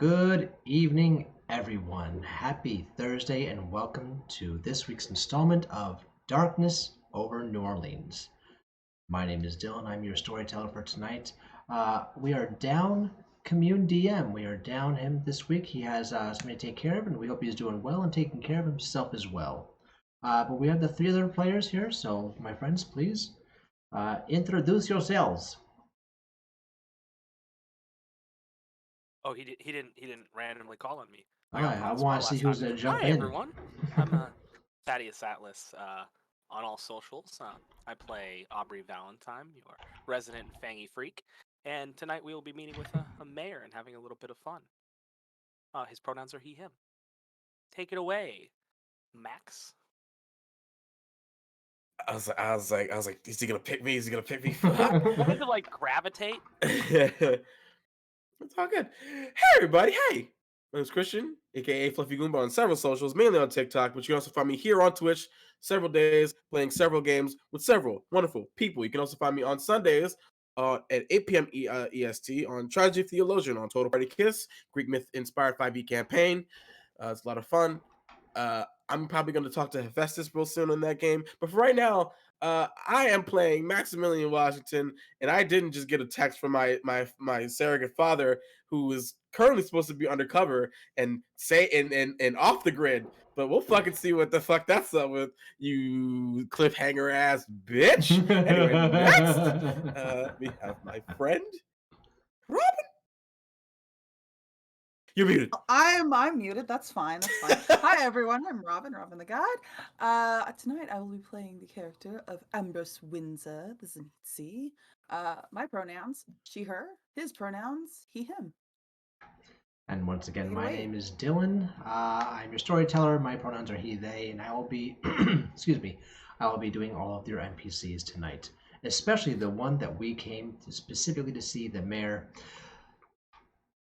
Good evening, everyone. Happy Thursday, and welcome to this week's installment of Darkness over New Orleans. My name is Dylan. I'm your storyteller for tonight. We are down Commune DM. We are down him this week. He has somebody to take care of, and we hope he's doing well and taking care of himself as well. But we have the three other players here, so my friends, please introduce yourselves. He didn't randomly call on me. I All got right, put I on the want spot to see last who's time. going to jump Hi in. everyone. I'm Thaddeus Atlas on all socials. I play Aubrey Valentine, your resident fangy freak, and tonight we will be meeting with a mayor and having a little bit of fun. His pronouns are he/him. Take it away, Max. I was like, is he gonna pick me? Is he gonna pick me? Wanted to like gravitate. It's all good. Hey everybody, hey. My name's Christian, aka Fluffy Goomba on several socials, mainly on TikTok, but you can also find me here on Twitch several days, playing several games with several wonderful people. You can also find me on Sundays at 8 p.m. EST on Tragedy Theologian on Total Party Kiss, Greek Myth Inspired 5e campaign. It's a lot of fun. I'm probably going to talk to Hephaestus real soon in that game. But for right now, I am playing Maximilian Washington, and I didn't just get a text from my surrogate father, who is currently supposed to be undercover and and off the grid. But we'll fucking see what the fuck that's up with, you cliffhanger ass bitch. Anyway, next we have my friend Robin. You're muted. I'm muted. That's fine. That's fine. Hi everyone. I'm Robin the Guide. Tonight I will be playing the character of Ambrose Windsor, the Zenitsi. My pronouns: she/her. His pronouns: he/him. And once again, Take it my away. name is Dylan. I'm your storyteller. My pronouns are he, they, and I will be, excuse me, I will be doing all of your NPCs tonight, especially the one that we came specifically to see, the mayor.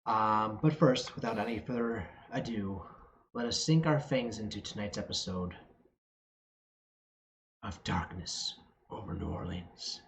But first, without any further ado, let us sink our fangs into tonight's episode of Darkness over New Orleans.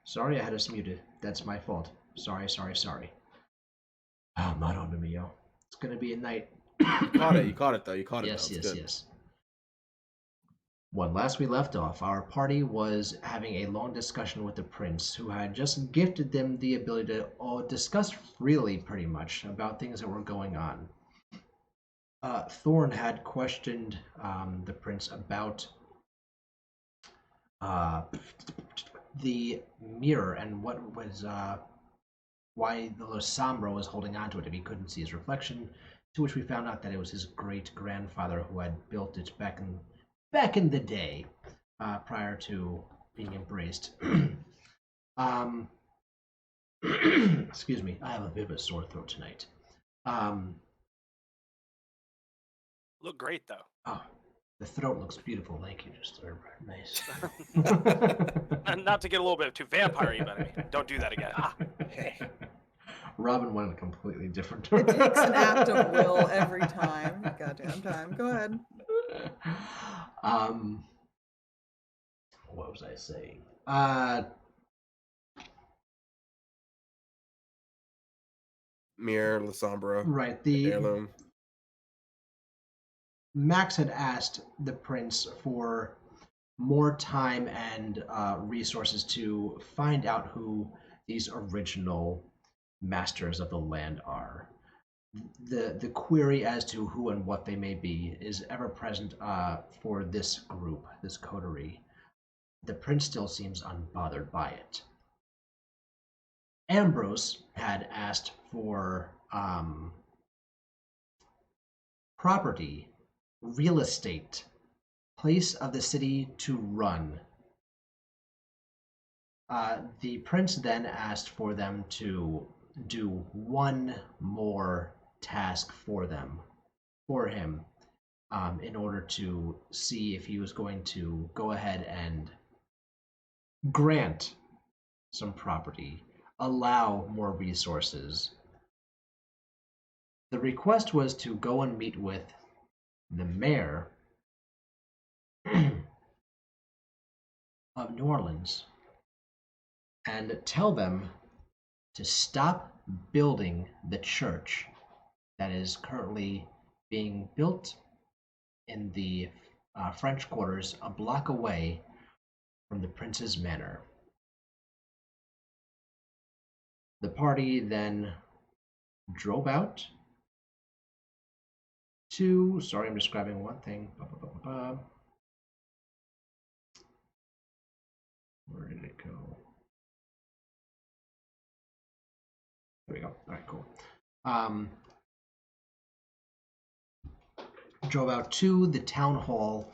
Sorry, I had us muted. That's my fault. Sorry. Ah, Madonna mio. It's gonna be a night. You caught it. You caught it though. You caught it Yes, though. It's good. yes. When last we left off, our party was having a long discussion with the prince, who had just gifted them the ability to discuss freely, pretty much, about things that were going on. Thorn had questioned the prince about the mirror and what was why the Losambro was holding on to it if he couldn't see his reflection. To which we found out that it was his great grandfather who had built it back in the day, prior to being embraced. Excuse me, I have a bit of a sore throat tonight. Look great though. Oh, the throat looks beautiful. Thank you. Just nice. Not to get a little bit too vampire-y, but I mean, don't do that again. Robin went in a completely different It direction. takes an act of will every time. Goddamn time. Go ahead. What was I saying? Mirror, La Sombra, Right. The heirloom. Max had asked the prince for more time and resources to find out who these original masters of the land are. The query as to who and what they may be is ever present for this group, this coterie. The prince still seems unbothered by it. Ambrose had asked for property, real estate, place of the city to run. The prince then asked for them to do one more task for him, in order to see if he was going to go ahead and grant some property, allow more resources. The request was to go and meet with the mayor of New Orleans and tell them to stop building the church that is currently being built in the French quarters a block away from the prince's manor. The party then drove out to, sorry, I'm just grabbing one thing. Where did it go? There we go. All right, cool. Drove out to the town hall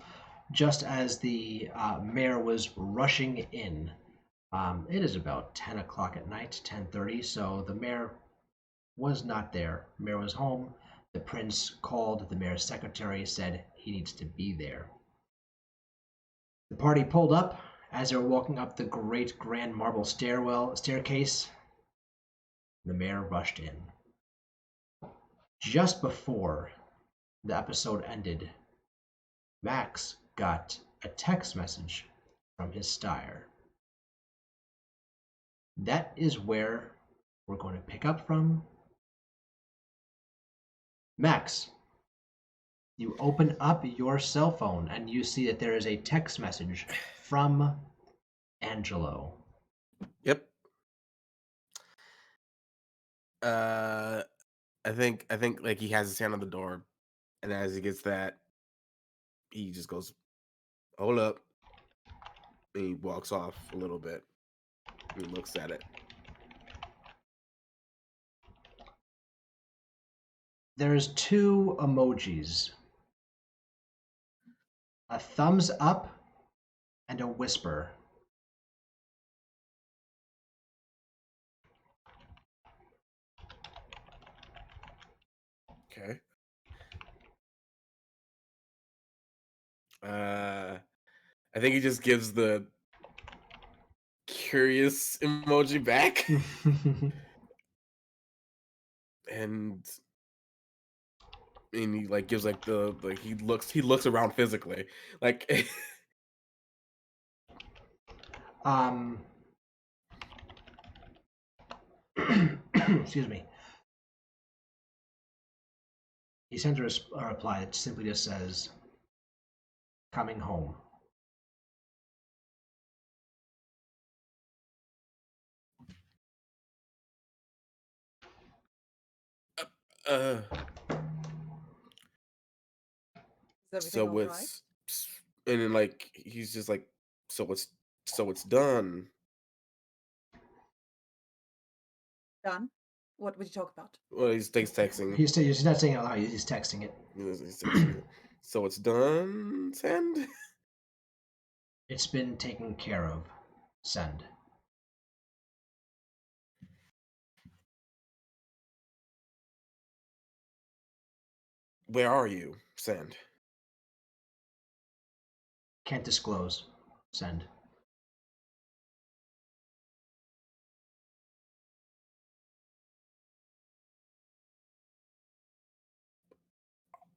just as the mayor was rushing in. It is about 10 o'clock at night, 10:30, so the mayor was not there. The mayor was home. The prince called the mayor's secretary, said he needs to be there. The party pulled up. As they were walking up the great grand marble staircase, the mayor rushed in. Just before the episode ended, Max got a text message from his stire. That is where we're going to pick up from. Max, you open up your cell phone and you see that there is a text message from Angelo. Yep. I think like he has his hand on the door, and as he gets that, he just goes, "Hold up." And he walks off a little bit. And he looks at it. There's two emojis. A thumbs up and a whisper. Okay. I think he just gives the curious emoji back, and he like gives like the he looks around physically, like Excuse me. He sends a reply that simply just says, "Coming home." Is everything so all right? it's and then like he's just like so it's done. Done? What would you talk about? Well, he's texting. He's not saying it out loud. He's texting it. He's texting. So it's done. Send. It's been taken care of. Send. Where are you? Send. Can't disclose. Send.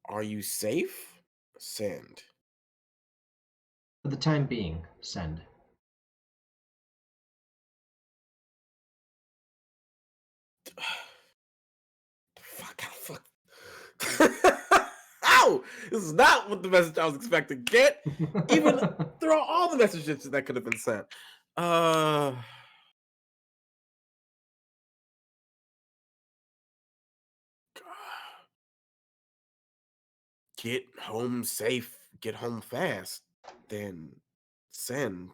Are you safe? Send. For the time being, send. Fuck. Ow! This is not what the message I was expecting. Get even throw all the messages that could have been sent. Get home safe. Get home fast. Then send.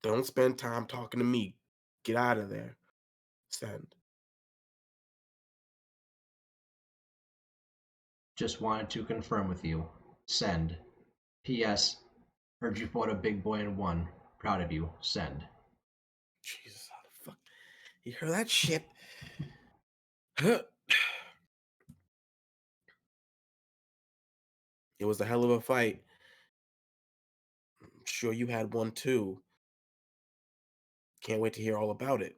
Don't spend time talking to me. Get out of there. Send. Just wanted to confirm with you. Send. P.S. Heard you fought a big boy and won. Proud of you. Send. Jesus, how the fuck? You heard that shit? It was a hell of a fight. I'm sure you had one too. Can't wait to hear all about it.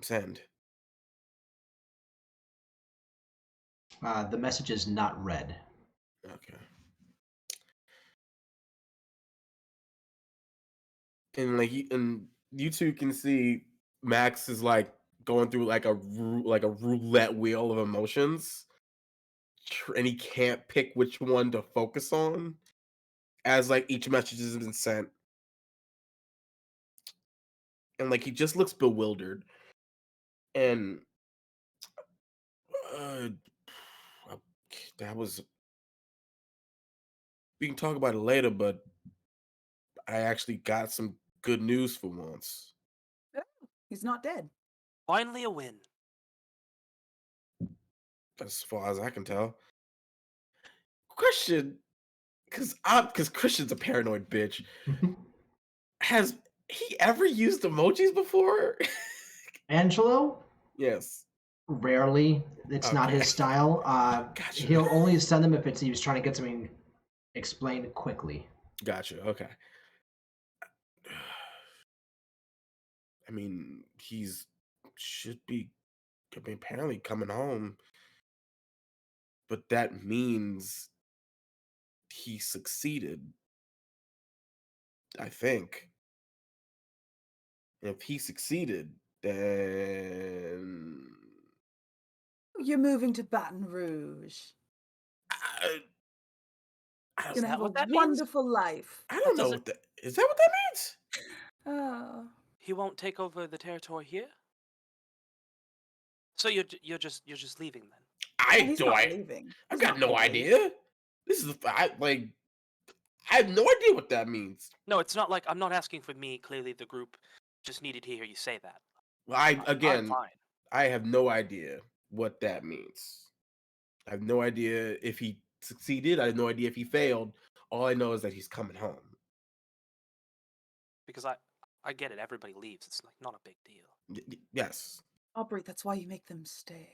Send. The message is not read. Okay. And you two can see Max is like going through like a roulette wheel of emotions, and he can't pick which one to focus on as like each message has been sent, and like he just looks bewildered. And uh, that was, we can talk about it later, but I actually got some good news for once. Oh, he's not dead. Finally a win. As far as I can tell. Christian, because Christian's a paranoid bitch. Has he ever used emojis before? Angelo? Yes. Rarely. It's not Okay. his style. Gotcha. He'll only send them if he was trying to get something explained quickly. Gotcha. Okay. I mean, should be apparently coming home, but that means he succeeded, I think. And if he succeeded, then You're moving to Baton Rouge. I, I, You're gonna that have a what that means? wonderful life. I don't know what that is. That what that means? Oh, He won't take over the territory here. So you're just leaving then? he's not leaving. I've He's got not no gonna leave. idea. This is I have no idea what that means. No, it's not like I'm not asking for me. Clearly, the group just needed to hear you say that. Well, I'm fine. I have no idea what that means. I have no idea if he succeeded. I have no idea if he failed. All I know is that he's coming home. Because I get it. Everybody leaves. It's like not a big deal. Yes. Aubrey, that's why you make them stay.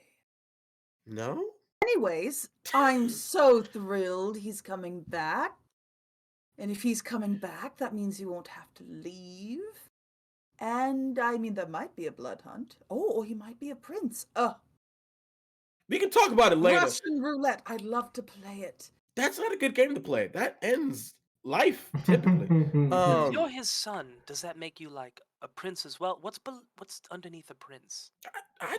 No? Anyways, I'm so thrilled he's coming back. And if he's coming back, that means you won't have to leave. And I mean, there might be a blood hunt. Oh, or he might be a prince. We can talk about it later. Russian roulette. I'd love to play it. That's not a good game to play. That ends life, typically. If you're his son, does that make you like a prince as well? What's underneath a prince? I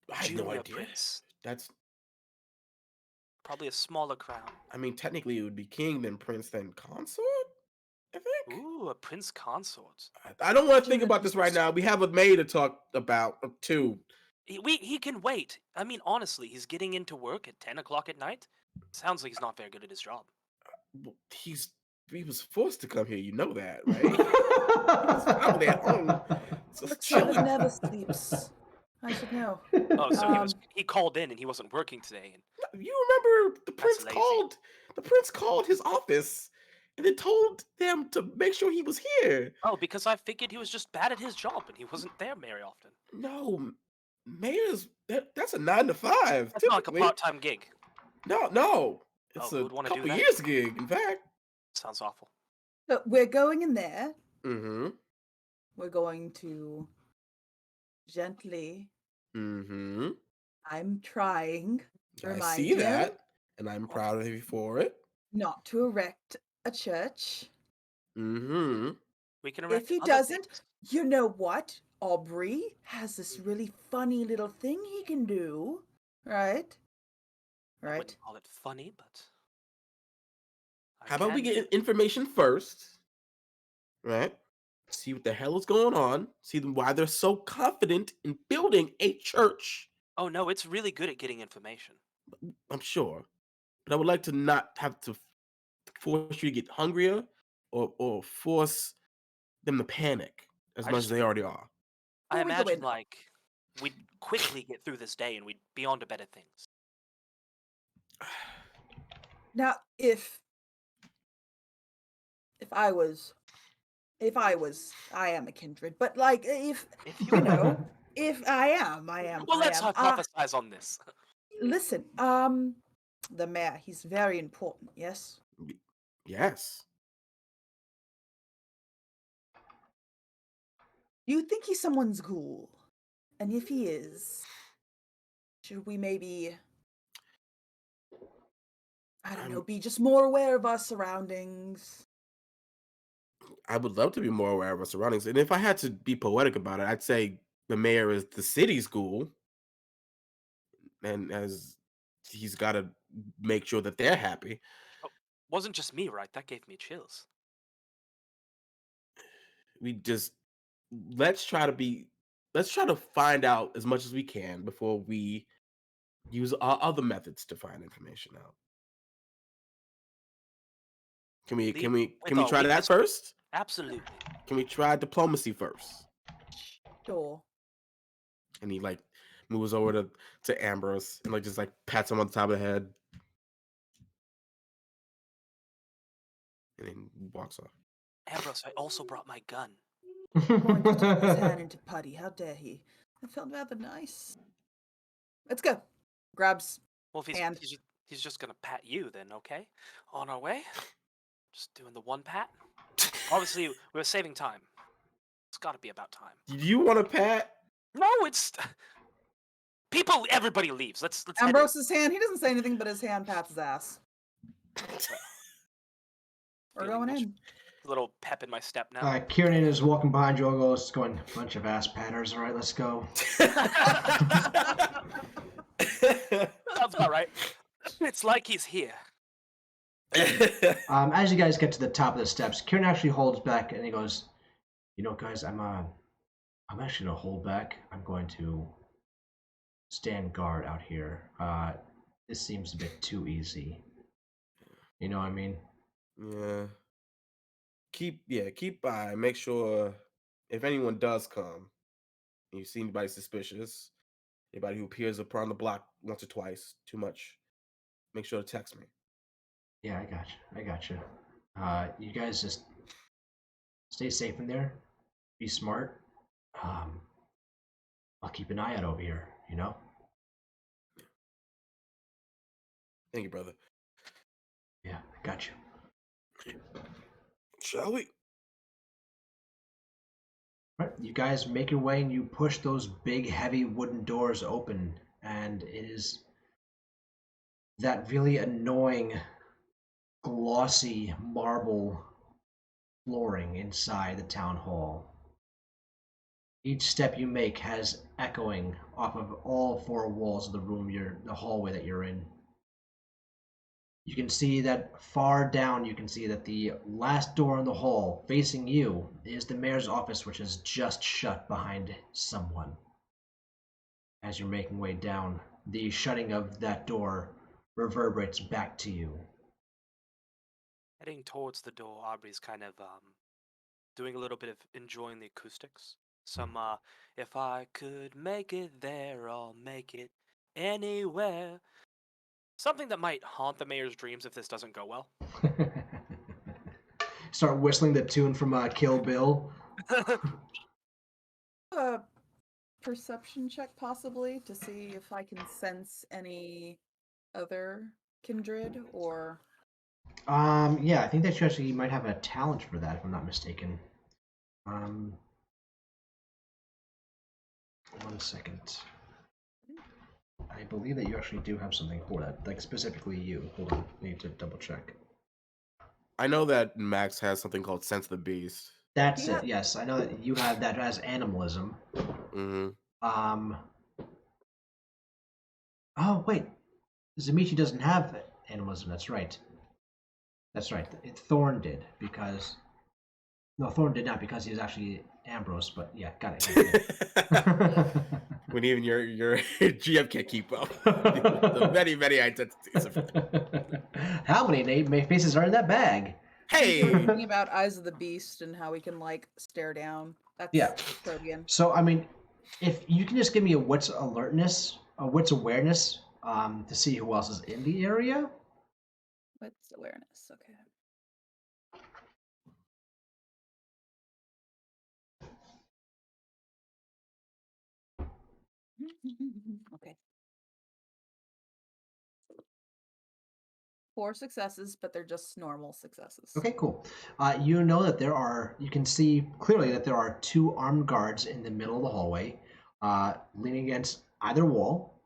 have no Junior idea. prince. That's Probably a smaller crown. I mean, technically it would be king, then prince, then consort, I think. Ooh, a prince consort. I don't want to think about this right now. We have a maid to talk about, too. He can wait. I mean, honestly, he's getting into work at 10 o'clock at night. Sounds like he's not very good at his job. He was forced to come here. You know that, right? He was probably at home. Look, son that never sleeps. I should know. Oh, so he called in and he wasn't working today. And You remember the prince lazy. called his office and then told them to make sure he was here. Oh, because I figured he was just bad at his job and he wasn't there very often. No, mayor's that's a 9 to 5 That's not like a typically. part-time gig. No, Oh, it's who a would want to do couple that? years gig. In fact. Sounds awful. But we're going in there. Mm-hmm. We're going to gently. Mm-hmm. I'm trying to I remind see him that, and I'm proud of you for it. not to erect a church. Mm-hmm. We can If erect he other doesn't, things. you know what? Aubrey has this really funny little thing he can do. Right? I Right? wouldn't call it funny, but How about we can get information first, right? See what the hell is going on. See why they're so confident in building a church. Oh no, it's really good at getting information. I'm sure, but I would like to not have to force you to get hungrier or force them to panic as I much as just they already are. I Before we go imagine in, like we'd quickly get through this day and we'd be on to better things. now if I am a kindred, but like if If you you know, if I am. well, let's hypothesize on this. Listen, the mayor, he's very important, yes? Yes. You think he's someone's ghoul? And if he is, should we maybe, I don't know, be just more aware of our surroundings? I would love to be more aware of our surroundings. And if I had to be poetic about it, I'd say the mayor is the city's ghoul. And as he's got to make sure that they're happy. Wasn't just me, right? That gave me chills. We just let's try to find out as much as we can before we use our other methods to find information out. Can we Lead with try our that weakest- first? Absolutely. Can we try diplomacy first? Sure. And he like moves over to Ambrose and like just like pats him on the top of the head. And then walks off. Ambrose, I also brought my gun. Going to dip his hand into putty. How dare he? That felt rather nice. Let's go. Grabs. Well, if And- he's just gonna pat you, then okay. On our way. Just doing the one pat. Obviously, we were saving time. It's got to be about time. Do you want to pat? No, it's people. Everybody leaves. Let's head in. Ambrose's hand, he doesn't say anything, but his hand pats his ass. We're Feeling going much- in. Little pep in my step now. Kieran is walking behind you, all goes going, bunch of ass patters. All right, let's go. Sounds about right. It's like he's here. As you guys get to the top of the steps, Kieran actually holds back and he goes, "You know, guys, I'm actually gonna hold back. I'm going to stand guard out here. This seems a bit too easy. You know what I mean?" Yeah. Keep by. Make sure if anyone does come, and you see anybody suspicious, anybody who appears upon the block once or twice, too much, make sure to text me. Yeah, I got you. You guys just stay safe in there. Be smart. I'll keep an eye out over here. You know. Thank you, brother. Yeah, I got you. Shall we? Right, you guys make your way and you push those big, heavy wooden doors open, and it is that really annoying, glossy marble flooring inside the town hall. Each step you make has echoing off of all four walls of the room, the hallway that you're in. You can see that far down, you can see that the last door in the hall facing you is the mayor's office, which is just shut behind someone. As you're making way down, the shutting of that door reverberates back to you. Heading towards the door, Aubrey's kind of doing a little bit of enjoying the acoustics. Some if I could make it there, I'll make it anywhere. Something that might haunt the mayor's dreams if this doesn't go well. start whistling the tune from Kill Bill. A perception check possibly to see if I can sense any other kindred or Yeah, I think that you actually might have a talent for that, if I'm not mistaken. 1 second. I believe that you actually do have something for that, like specifically you. Hold on, I need to double check. I know that Max has something called Sense of the Beast. That's Yeah. it. Yes, I know that you have that as animalism. Mm-hmm. Oh wait, Zamichi doesn't have animalism. That's right. That's right. Thorn did because no, Thorn did not because he was actually Ambrose. But yeah, got it. When even your GM can't keep up. The many identities. How many faces are in that bag? Hey. thinking about Eyes of the Beast and how we can like stare down. That's Yeah. Protean. So I mean, if you can just give me a wits alertness, a wits awareness, to see who else is in the area. What's awareness? Okay. Okay. 4 successes, but they're just normal successes. Okay, cool. You know that you can see clearly that there are 2 armed guards in the middle of the hallway, leaning against either wall,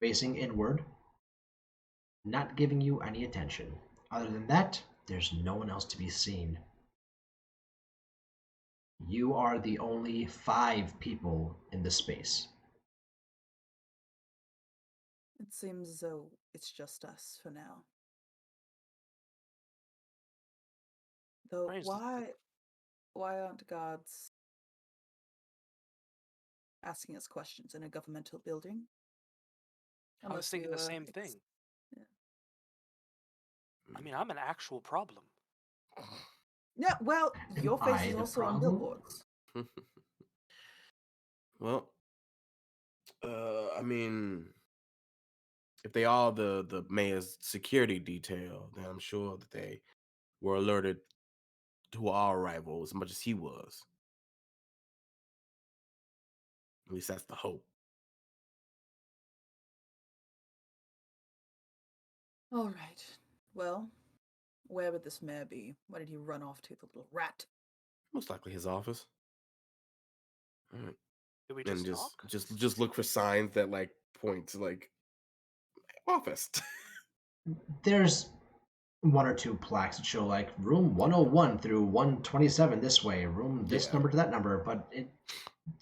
facing inward, not giving you any attention. Other than that, there's no one else to be seen. You are the only 5 people in the space. It seems as though it's just us for now. Though Strange. why aren't guards asking us questions in a governmental building? I was thinking the same thing. Yeah. I mean, I'm an actual problem. Yeah, well, your face I is the also on problem? billboards. Well, I mean, if they are the mayor's security detail, then I'm sure that they were alerted to our arrival as much as he was. At least that's the hope. All right. Well, where would this mayor be? Where did he run off to, the little rat? Most likely his office. All right. Did we And just knock? just look for signs that like point to like office. There's 1 or 2 plaques that show like room 101 through 127 this way, room this Yeah. number to that number, but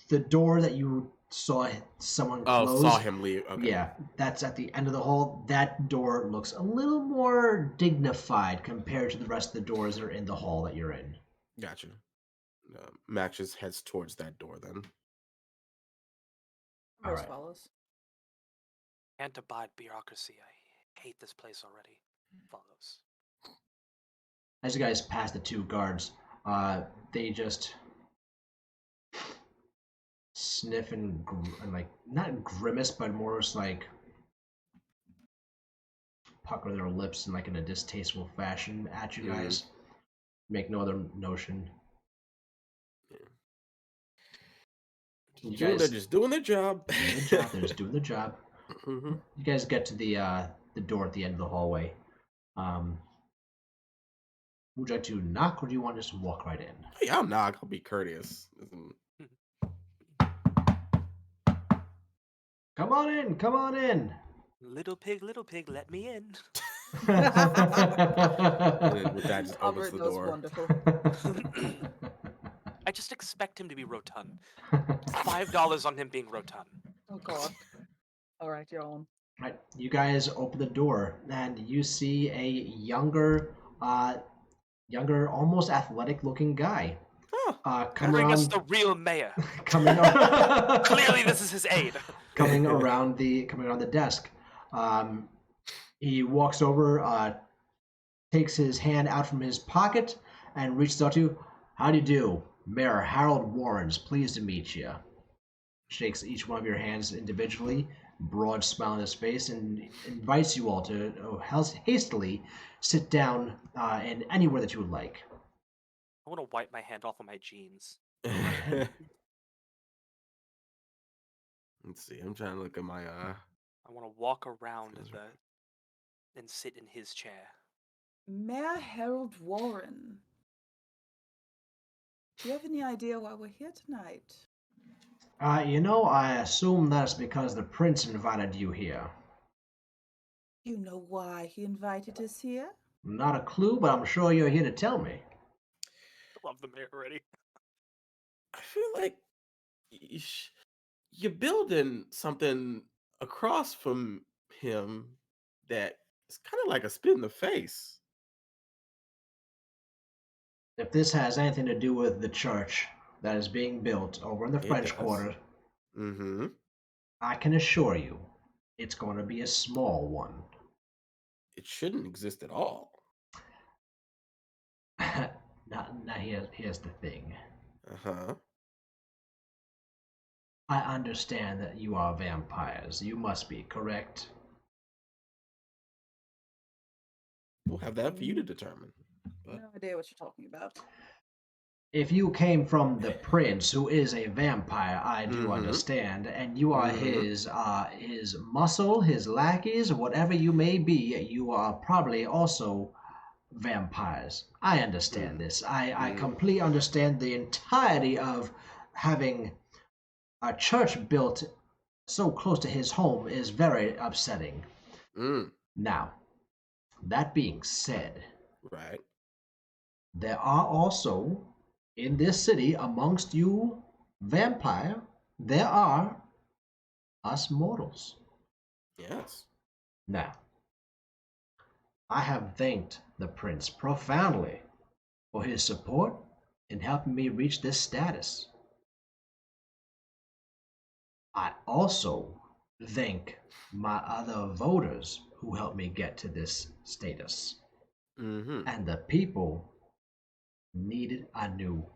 the door that you saw someone Oh, close. saw him leave. Okay. Yeah, that's at the end of the hall. That door looks a little more dignified compared to the rest of the doors that are in the hall that you're in. Gotcha. Max just heads towards that door then. All Rose right. follows. Can't abide bureaucracy. I hate this place already. Follows. As you guys pass the 2 guards, they just sniff and like not grimace, but more just like pucker their lips in like in a distasteful fashion at you guys. Make no other notion. They're just doing their job. They're just doing their job. You guys get to the door at the end of the hallway. Would you like to knock, or do you want to just walk right in? Yeah, I'll knock. I'll be courteous. Come on in, come on in. Little pig, let me in. And then with that, just opens Albert the knows door. wonderful. I just expect him to be rotund. $5 on him being rotund. Oh god. All right, you're on. Right, you guys open the door, and you see a younger, almost athletic-looking guy. Come Bring around, us the real mayor. coming around, Clearly, this is his aide. coming around the desk. He walks over, takes his hand out from his pocket, and reaches out to you. How do you do? Mayor Harold Warrens, pleased to meet you. Shakes each one of your hands individually, broad smile on his face, and invites you all to hastily sit down in anywhere that you would like. I want to wipe my hand off of my jeans. Let's see. I'm trying to look at my I want to walk around Feels and sit in his chair. Mayor Harold Warren. Do you have any idea why we're here tonight? I assume that's because the prince invited you here. Do you know why he invited us here? Not a clue, but I'm sure you're here to tell me. I love the mayor already. I feel like you're building something across from him that is kind of like a spit in the face. If this has anything to do with the church that is being built over in the It French does. Quarter, Mm-hmm. I can assure you it's going to be a small one. It shouldn't exist at all. now here's the thing. Uh-huh. I understand that you are vampires. You must be, correct? We'll have that for you to determine. But No idea what you're talking about. If you came from the prince, who is a vampire, I do Mhm. understand, and you are Mhm. his muscle, his lackeys, whatever you may be, you are probably also vampires. I understand this. I Mm. completely understand the entirety of having a church built so close to his home is very upsetting. Mm. Now, that being said, Right. there are also in this city amongst you vampire, there are us mortals. Yes. Now, I have thanked the prince profoundly for his support in helping me reach this status. I also thank my other voters who helped me get to this status. Mm-hmm. And the people needed a new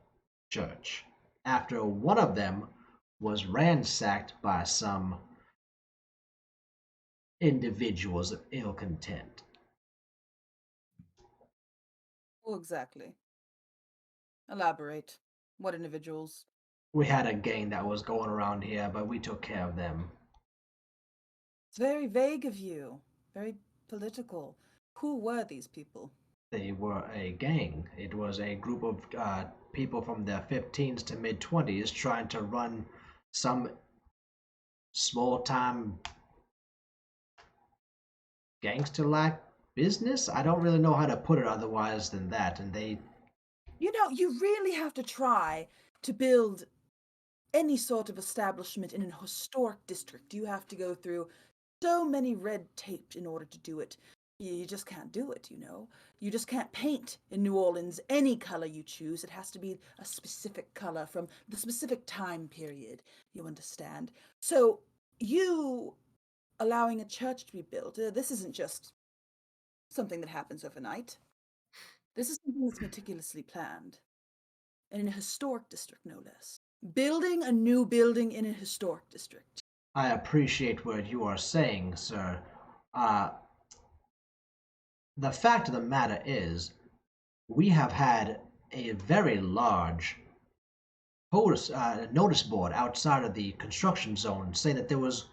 church after one of them was ransacked by some individuals of ill content. Who exactly? Elaborate. What individuals? We had a gang that was going around here, but we took care of them. It's very vague of you. Very political. Who were these people? They were a gang. It was a group of people from their 15s to mid 20s trying to run some small time gangster like business. I don't really know how to put it otherwise than that. And they, You know, you really have to try to build any sort of establishment in an historic district. You have to go through so many red tape in order to do it. You just can't do it, you know. You just can't paint in New Orleans any color you choose. It has to be a specific color from the specific time period, you understand? So, you allowing a church to be built, this isn't just something that happens overnight. This is something that's meticulously planned, and in a historic district, no less. Building a new building in a historic district. I appreciate what you are saying, sir. Uh, the fact of the matter is, we have had a very large notice board outside of the construction zone saying that there was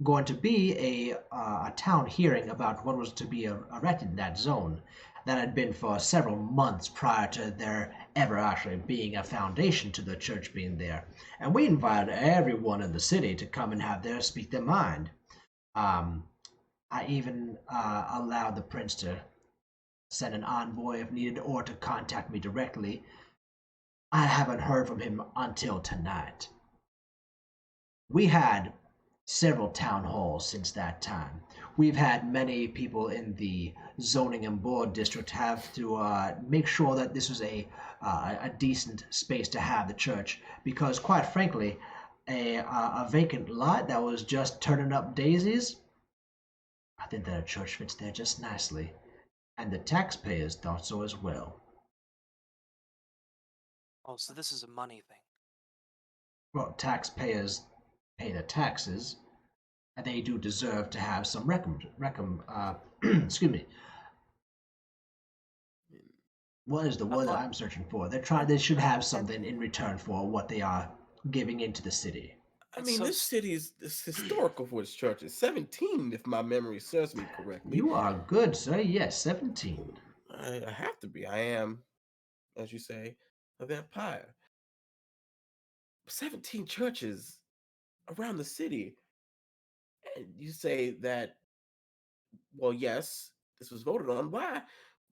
going to be a town hearing about what was to be erected in that zone. That had been for several months prior to there ever actually being a foundation to the church being there. And we invited everyone in the city to come and have their speak their mind. Um, I even allowed the prince to send an envoy if needed or to contact me directly. I haven't heard from him until tonight. We had several town halls since that time. We've had many people in the zoning and board district have to make sure that this was a decent space to have the church because, quite frankly, a vacant lot that was just turning up daisies, I think that a church fits there just nicely, and the taxpayers thought so as well. Oh, so this is a money thing. Well, taxpayers pay the taxes, and they do deserve to have some excuse me, What is the word that I'm searching for? They should have something in return for what they are giving into the city. I mean, this city is historical for its churches. 17, if my memory serves me correctly. You are good, sir. Yes, 17. I have to be. I am, as you say, a vampire. 17 churches around the city. And you say that, well, yes, this was voted on. Why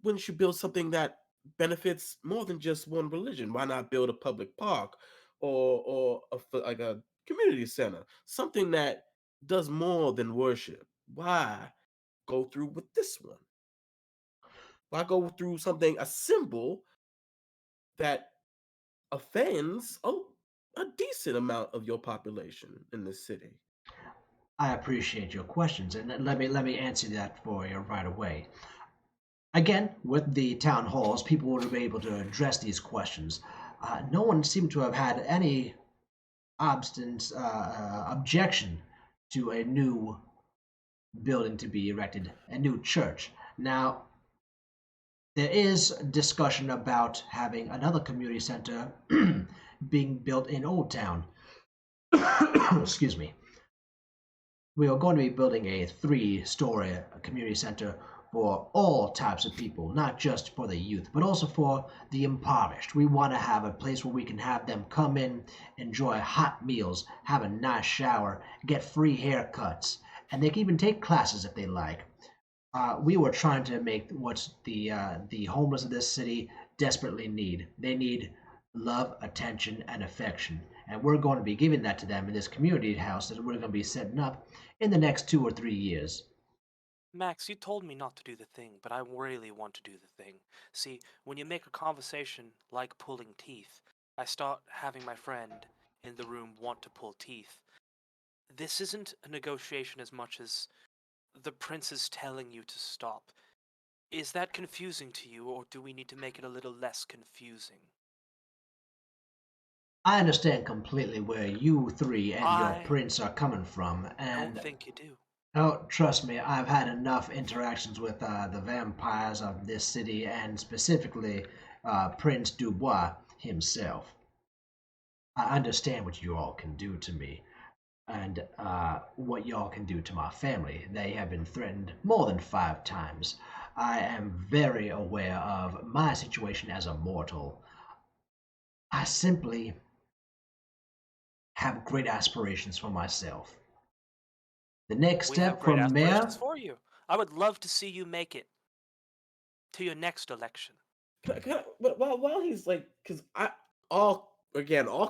wouldn't you build something that benefits more than just one religion? Why not build a public park or like a community center? Something that does more than worship. Why go through with this one? Why go through something, a symbol that offends a decent amount of your population in this city? I appreciate your questions, and let me answer that for you right away. Again, with the town halls, people will be able to address these questions. No one seemed to have had any objection to a new building to be erected, a new church. Now, there is discussion about having another community center being built in Old Town. Excuse me. We are going to be building a 3-story community center for all types of people, not just for the youth, but also for the impoverished. We want to have a place where we can have them come in, enjoy hot meals, have a nice shower, get free haircuts, and they can even take classes if they like. We were trying to make what the homeless of this city desperately need. They need love, attention, and affection, and we're going to be giving that to them in this community house that we're going to be setting up in the next 2 or 3 years. Max, you told me not to do the thing, but I really want to do the thing. See, when you make a conversation like pulling teeth, I start having my friend in the room want to pull teeth. This isn't a negotiation as much as the prince is telling you to stop. Is that confusing to you, or do we need to make it a little less confusing? I understand completely where you three and your I prince are coming from, I and don't think you do. oh, trust me, I've had enough interactions with the vampires of this city, and specifically Prince Dubois himself. I understand what you all can do to me, and what y'all can do to my family. They have been threatened more than 5 times. I am very aware of my situation as a mortal. I simply have great aspirations for myself. The next We have step great from mayor. aspirations for you. I would love to see you make it to your next election. But while he's like, because all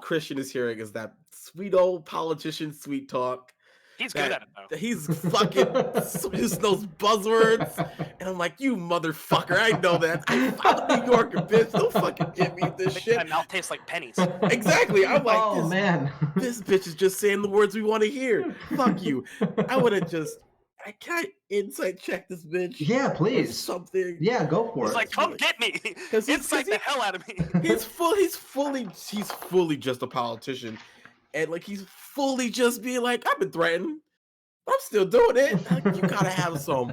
Christian is hearing is that sweet old politician sweet talk. He's good at it, though. He's fucking just those buzzwords, and I'm like, you motherfucker, I know that. I'm a New Yorker, bitch. Don't fucking get me this Makes shit. my mouth tastes like pennies. Exactly. I'm like, oh man, this bitch is just saying the words we want to hear. Fuck you. I would have just. I can't insight check this bitch. Yeah, Or please. something. Yeah, go for He's it. like, come get me! Incite the hell out of me! He's fully just a politician, and like he's fully just being like, I've been threatened. I'm still doing it. Like, you gotta have some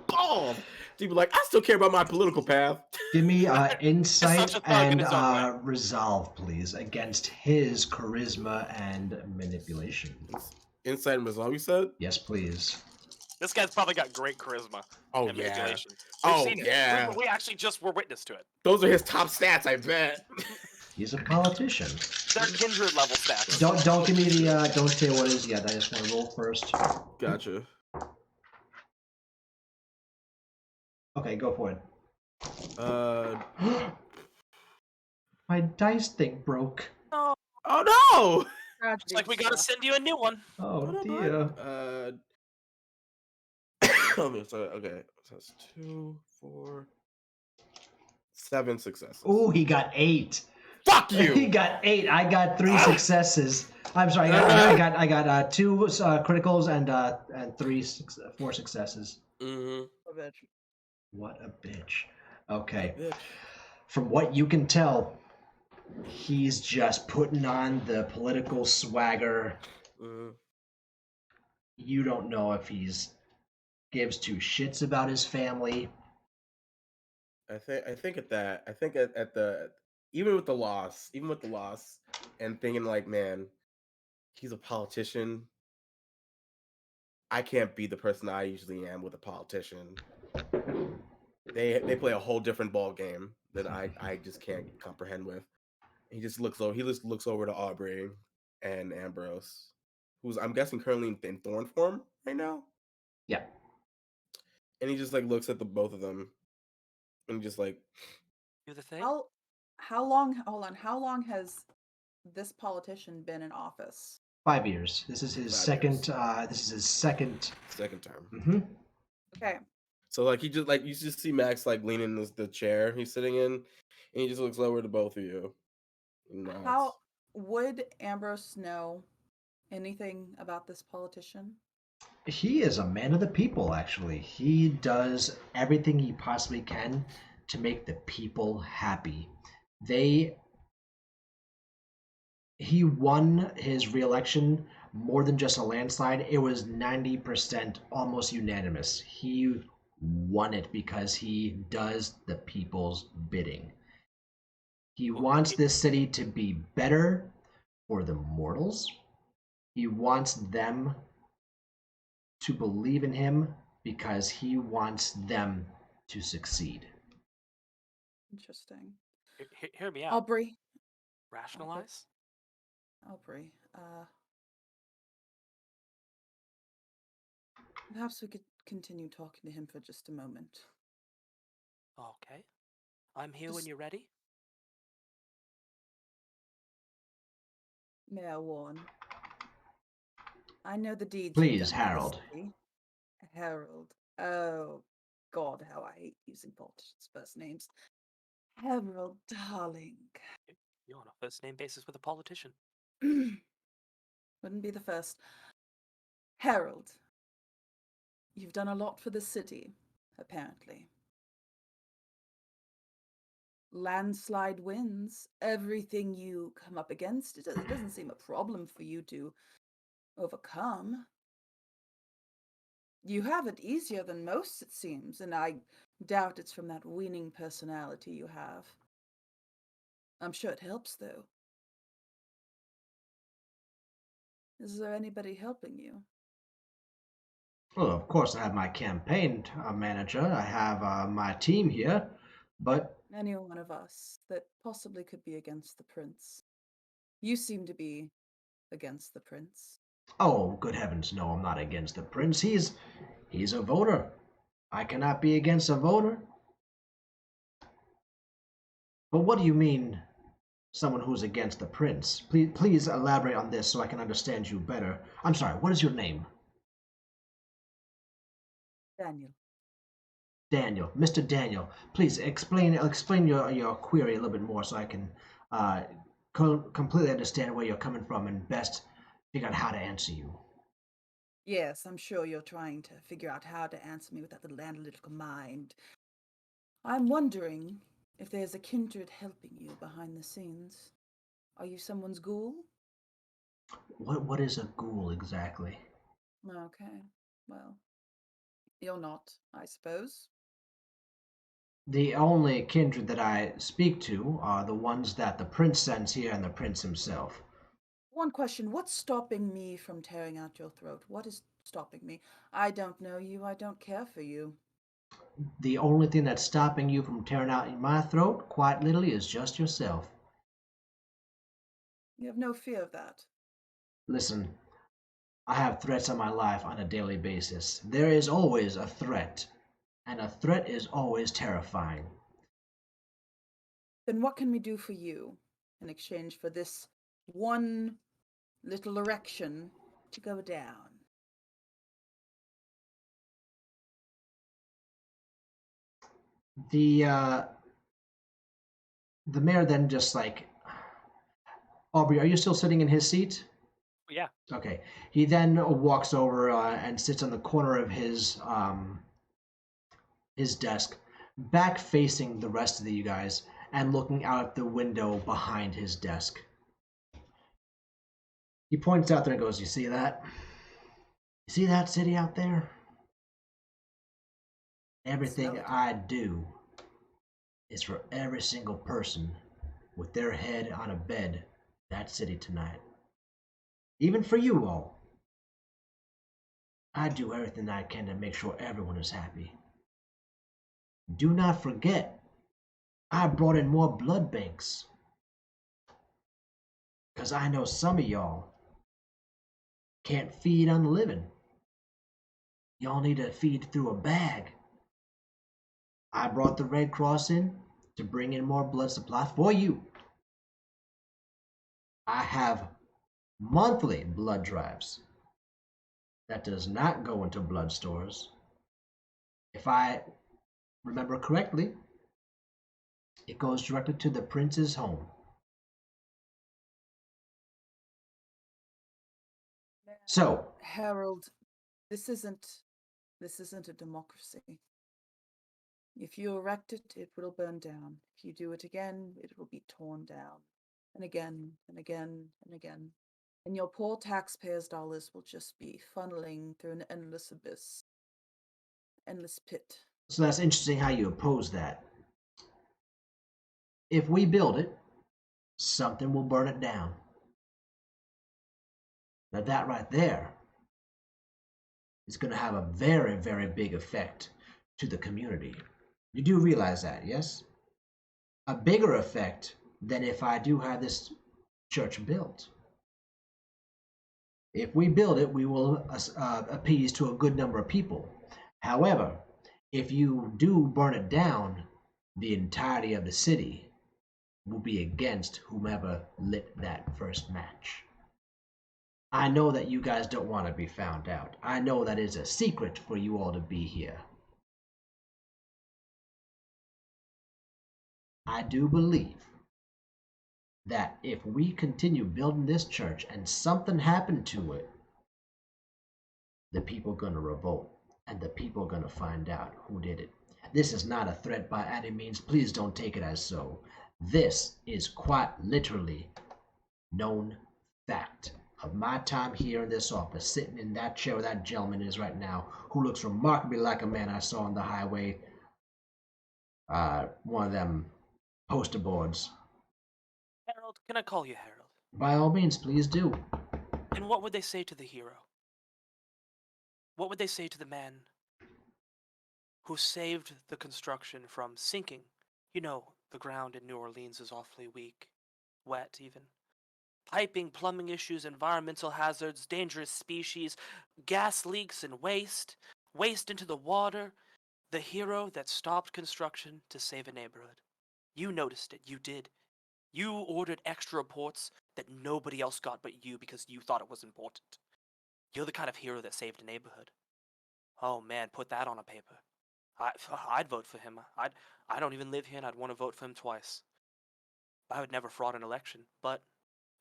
balls to be like, I still care about my political path. Give me such insight a thug in and his own way. resolve, please, against his charisma and manipulation. Insight and resolve, you said? Yes, please. This guy's probably got great charisma Oh, and yeah. manipulation. Oh, We've seen yeah. it. We actually just were witness to it. Those are his top stats, I bet. He's a politician. They're kindred level stats. Don't give me the don't say what it is yet. I just want to roll first. Gotcha. Okay, go for it. My dice thing broke. Oh, Oh no! it's like we gotta send you a new one. Oh dear. Okay, so that's 2, 4, 7 successes. Ooh, he got 8. Fuck you! He got 8. I got 3 successes. I'm sorry. I got 2 criticals and 4 successes. Mm-hmm. What a bitch. Okay. Bitch. From what you can tell, he's just putting on the political swagger. Mm-hmm. You don't know if he's gives 2 shits about his family. I think at the even with the loss, and thinking like, man, he's a politician. I can't be the person I usually am with a politician. They play a whole different ball game that I just can't comprehend with. He just looks over to Aubrey and Ambrose, who's I'm guessing currently in thorn form right now, Yeah. and he just like looks at the both of them and just like, Do the thing. How long? Hold on. How long has this politician been in office? 5 years. This is his 5 years. second. This is his second. Second term. Mm-hmm. Okay. So like he just like you just see Max like leaning in the chair he's sitting in, and he just looks over to both of you. And nods. How would Ambrose know anything about this politician? He is a man of the people, actually. He does everything he possibly can to make the people happy. He won his reelection more than just a landslide. It was 90%, almost unanimous. He won it because he does the people's bidding. He wants this city to be better for the mortals. He wants them to believe in him because he wants them to succeed. Interesting. Hear me out. Aubrey. Rationalize. Aubrey. Perhaps we could continue talking to him for just a moment. Okay. I'm here when you're ready. Mayor Warren. I know the deeds. Please, Harold. Harold. Oh, God, how I hate using politicians' first names. Harold, darling. You're on a first name basis with a politician. Wouldn't be the first. Harold, you've done a lot for the city, apparently. Landslide wins. Everything you come up against, it doesn't seem a problem for you to overcome. You have it easier than most, it seems, and I doubt it's from that winning personality you have. I'm sure it helps, though. Is there anybody helping you? Well, of course, I have my campaign manager. I have my team here, but Any one of us that possibly could be against the prince. You seem to be against the prince. oh, good heavens, no, I'm not against the prince. He's a voter. I cannot be against a voter. But what do you mean, someone who's against the prince? Please elaborate on this so I can understand you better. I'm sorry, what is your name? Daniel. Daniel. Mr. Daniel, please explain your query a little bit more so I can completely understand where you're coming from and best figure out how to answer you. Yes, I'm sure you're trying to figure out how to answer me with that little analytical mind. I'm wondering if there's a kindred helping you behind the scenes. Are you someone's ghoul? What is a ghoul exactly? Okay, well, you're not, I suppose. The only kindred that I speak to are the ones that the prince sends here and the prince himself. One question, what's stopping me from tearing out your throat? What is stopping me? I don't know you, I don't care for you. The only thing that's stopping you from tearing out my throat, quite literally, is just yourself. You have no fear of that. Listen, I have threats on my life on a daily basis. There is always a threat, and a threat is always terrifying. Then what can we do for you in exchange for this one little erection to go down? The mayor then just like, Aubrey, are you still sitting in his seat? Yeah. Okay. He then walks over and sits on the corner of his desk, back facing the rest of you guys, and looking out the window behind his desk. He points out there and goes, "You see that? You see that city out there? Everything I do is for every single person with their head on a bed in that city tonight. Even for you all. I do everything I can to make sure everyone is happy. Do not forget, I brought in more blood banks. Because I know some of y'all can't feed on the living. Y'all need to feed through a bag. I brought the Red Cross in to bring in more blood supply for you. I have monthly blood drives. That does not go into blood stores. If I remember correctly, it goes directly to the prince's home. So, Harold, this isn't a democracy. If you erect it, it will burn down. If you do it again, it will be torn down. And again, and again, and again. And your poor taxpayers' dollars will just be funneling through an endless abyss. Endless pit. so that's interesting how you oppose that. If we build it, something will burn it down. Now that right there is going to have a very, very big effect to the community. You do realize that, yes? A bigger effect than if I do have this church built. If we build it, we will appease to a good number of people. However, if you do burn it down, the entirety of the city will be against whomever lit that first match. I know that you guys don't want to be found out. I know that is a secret for you all to be here. I do believe that if we continue building this church and something happened to it, the people are going to revolt and the people are going to find out who did it. This is not a threat by any means. Please don't take it as so. This is quite literally known fact of my time here in this office, sitting in that chair where that gentleman is right now, who looks remarkably like a man I saw on the highway. One of them poster boards. Harold, can I call you Harold? By all means, please do. And what would they say to the hero? What would they say to the man who saved the construction from sinking? You know, the ground in New Orleans is awfully weak, wet even. Piping, plumbing issues, environmental hazards, dangerous species, gas leaks and waste into the water. The hero that stopped construction to save a neighborhood. You noticed it, you did. You ordered extra reports that nobody else got but you because you thought it was important. You're the kind of hero that saved a neighborhood. Oh man, put that on a paper. I'd vote for him. I don't even live here and I'd want to vote for him twice. I would never fraud an election, but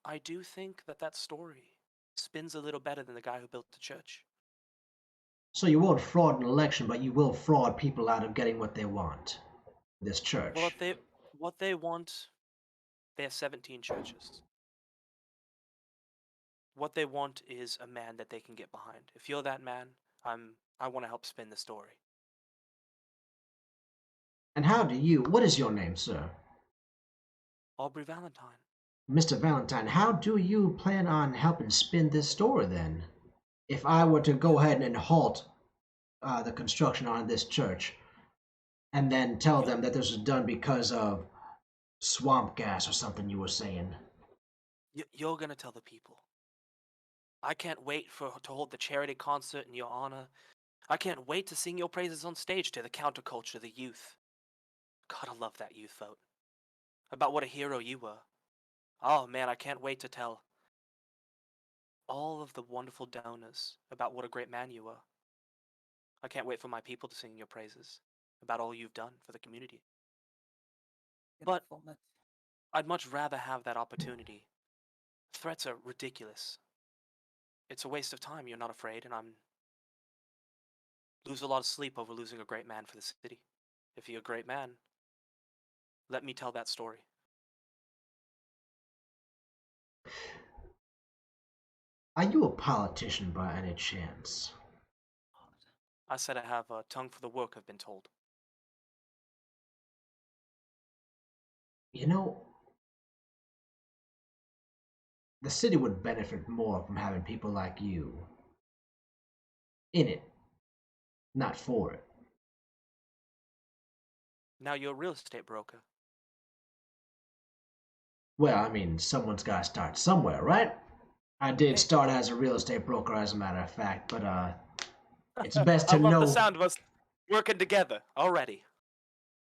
I do think that story spins a little better than the guy who built the church. So you won't fraud an election, but you will fraud people out of getting what they want. This church. What they want, they have 17 churches. What they want is a man that they can get behind. If you're that man, I want to help spin the story. And what is your name, sir? Aubrey Valentine. Mr. Valentine, how do you plan on helping spin this story then? If I were to go ahead and halt the construction on this church and then tell them that this was done because of swamp gas or something you were saying. You're gonna tell the people. I can't wait to hold the charity concert in your honor. I can't wait to sing your praises on stage to the counterculture, the youth. God, I love that youth vote. About what a hero you were. Oh man, I can't wait to tell all of the wonderful donors about what a great man you were. I can't wait for my people to sing your praises about all you've done for the community. But I'd much rather have that opportunity. Threats are ridiculous. It's a waste of time. You're not afraid, and I'm lose a lot of sleep over losing a great man for the city. If you're a great man, let me tell that story. Are you a politician by any chance? I said I have a tongue for the work, I've been told. You know, the city would benefit more from having people like you in it, not for it. Now you're a real estate broker. Well, I mean, someone's got to start somewhere, right? I did Hey. start as a real estate broker, as a matter of fact, but it's best to I love know. the sound of us working together already.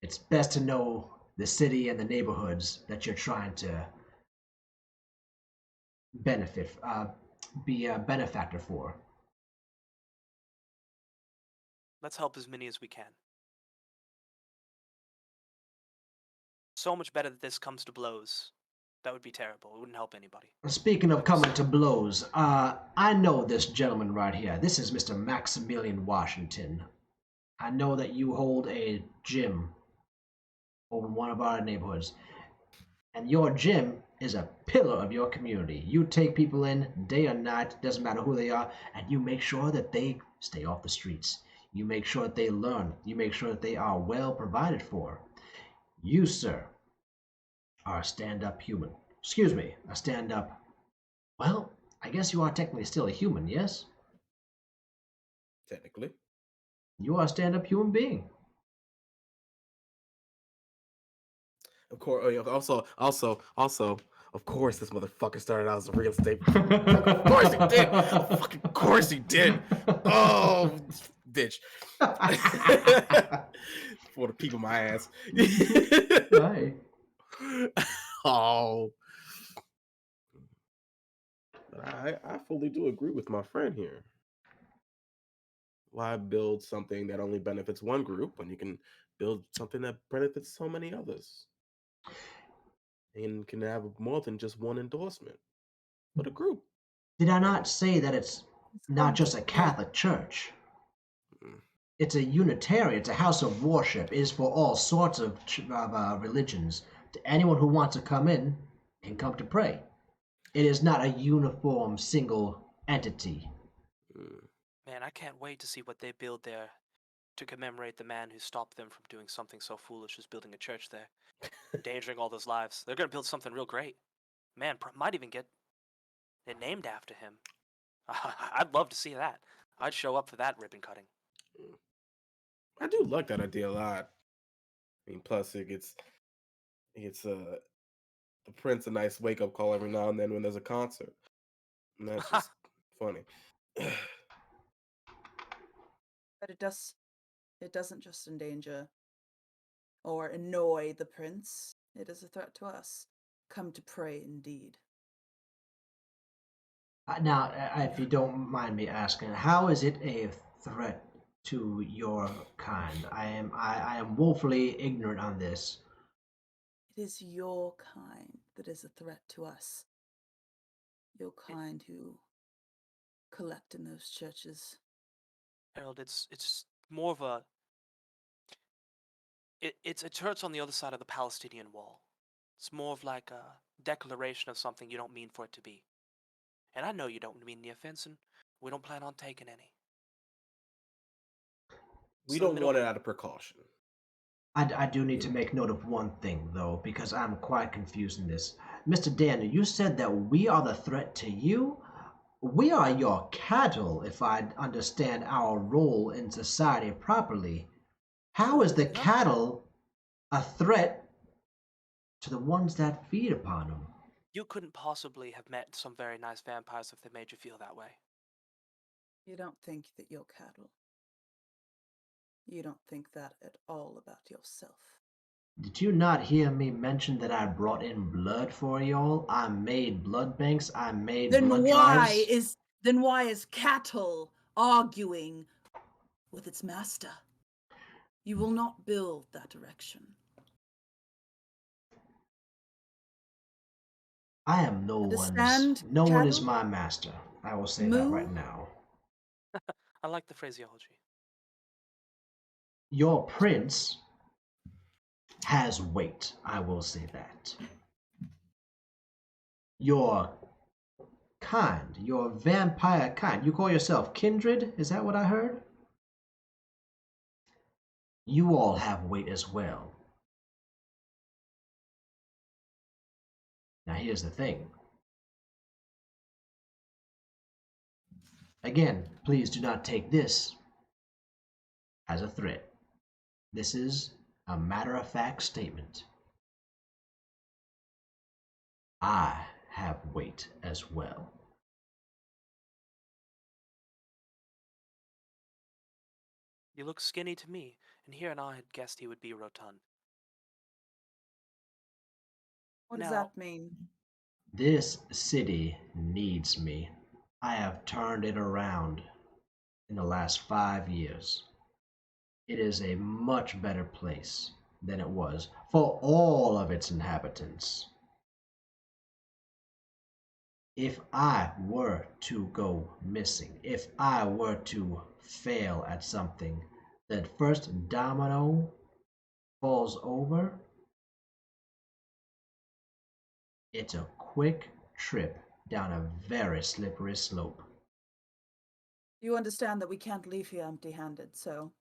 It's best to know the city and the neighborhoods that you're trying to benefit, be a benefactor for. Let's help as many as we can. So much better that this comes to blows. That would be terrible. It wouldn't help anybody. Speaking of coming to blows, I know this gentleman right here. This is Mr. Maximilian Washington. I know that you hold a gym over in one of our neighborhoods, and your gym is a pillar of your community. You take people in day or night, doesn't matter who they are, and you make sure that they stay off the streets. You make sure that they learn. You make sure that they are well provided for. You, sir, are a stand-up human. Excuse me, a stand-up. Well, I guess you are technically still a human, yes? Technically. You are a stand-up human being. Of course. Also, of course, this motherfucker started out as a real estate. Of course he did. Fucking course he did. Oh, bitch. For the people, my ass. Right. Oh. But I fully do agree with my friend here. Why build something that only benefits one group when you can build something that benefits so many others? And can have more than just one endorsement, but a group. Did I not say that it's not just a Yeah. Catholic church? Mm. It's a Unitarian. It's a house of worship. It is for all sorts of religions. To anyone who wants to come in can come to pray. It is not a uniform single entity. Mm. Man, I can't wait to see what they build there to commemorate the man who stopped them from doing something so foolish as building a church there, endangering all those lives. They're gonna build something real great. Man, might even get it named after him. I'd love to see that. I'd show up for that ribbon cutting. I do like that idea a lot. I mean, plus it gets the Prince a nice wake up call every now and then when there's a concert, and that's just funny. But it doesn't just endanger or annoy the prince. It is a threat to us. Come to pray indeed. Now, if you don't mind me asking, how is it a threat to your kind? I am woefully ignorant on this. It is your kind that is a threat to us. Your kind who collect in those churches. Harold, it's more of a it's a church on the other side of the Palestinian wall. It's more of like a declaration of something you don't mean for it to be. And I know you don't mean the offense, and we don't plan on taking any. We So don't want it out of precaution. I do need to make note of one thing, though, because I'm quite confused in this. Mr. Daniel, you said that we are the threat to you? We are your cattle, if I understand our role in society properly. How is the No. cattle a threat to the ones that feed upon them? You couldn't possibly have met some very nice vampires if they made you feel that way. You don't think that you're cattle. You don't think that at all about yourself. Did you not hear me mention that I brought in blood for y'all? I made blood banks. I made Then blood why drives. is cattle arguing with its master? You will not build that erection. I am no Understand, one's. No one is cattle? my master. I will say that right Moo? now. I like the phraseology. Your prince has weight. I will say that. Your kind, your vampire kind. You call yourself kindred? Is that what I heard? You all have weight as well. Now, here's the thing. Again, please do not take this as a threat. This is a matter-of-fact statement. I have weight as well. You look skinny to me, and here and I had guessed he would be rotund. What does Now, that mean? This city needs me. I have turned it around in the last 5 years. It is a much better place than it was for all of its inhabitants. If I were to go missing, if I were to fail at something, that first domino falls over, it's a quick trip down a very slippery slope. You understand that we can't leave here empty-handed, so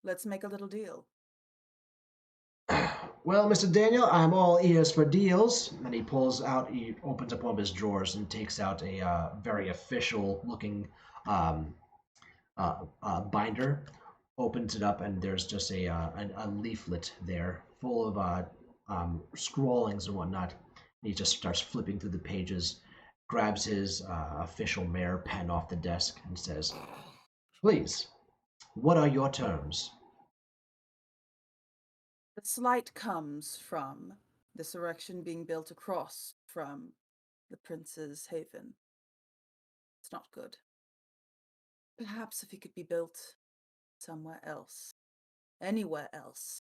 let's make a little deal. Well, Mr. Daniel, I'm all ears for deals. And he opens up one of his drawers and takes out a very official looking binder, opens it up, and there's just a leaflet there full of scrawlings and whatnot. And he just starts flipping through the pages, grabs his official mayor pen off the desk, and says, "Please, what are your terms?" The slight comes from this erection being built across from the Prince's Haven. It's not good. Perhaps if it could be built somewhere else, anywhere else.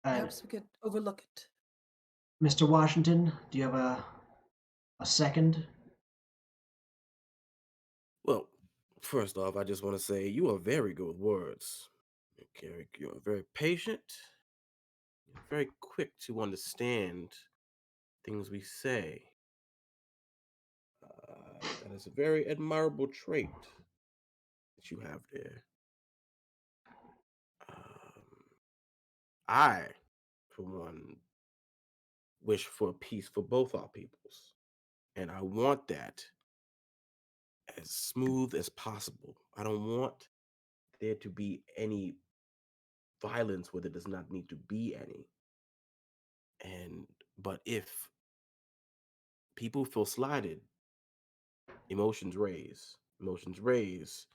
And Perhaps we could overlook it. Mr. Washington, do you have a second? Well, first off, I just want to say you are very good with words. You're very patient. You're very quick to understand things we say. That is a very admirable trait that you have there. I, for one, wish for peace for both our peoples. And I want that as smooth as possible. I don't want there to be any violence where there does not need to be any. But if people feel slighted, emotions raise. Emotions raise,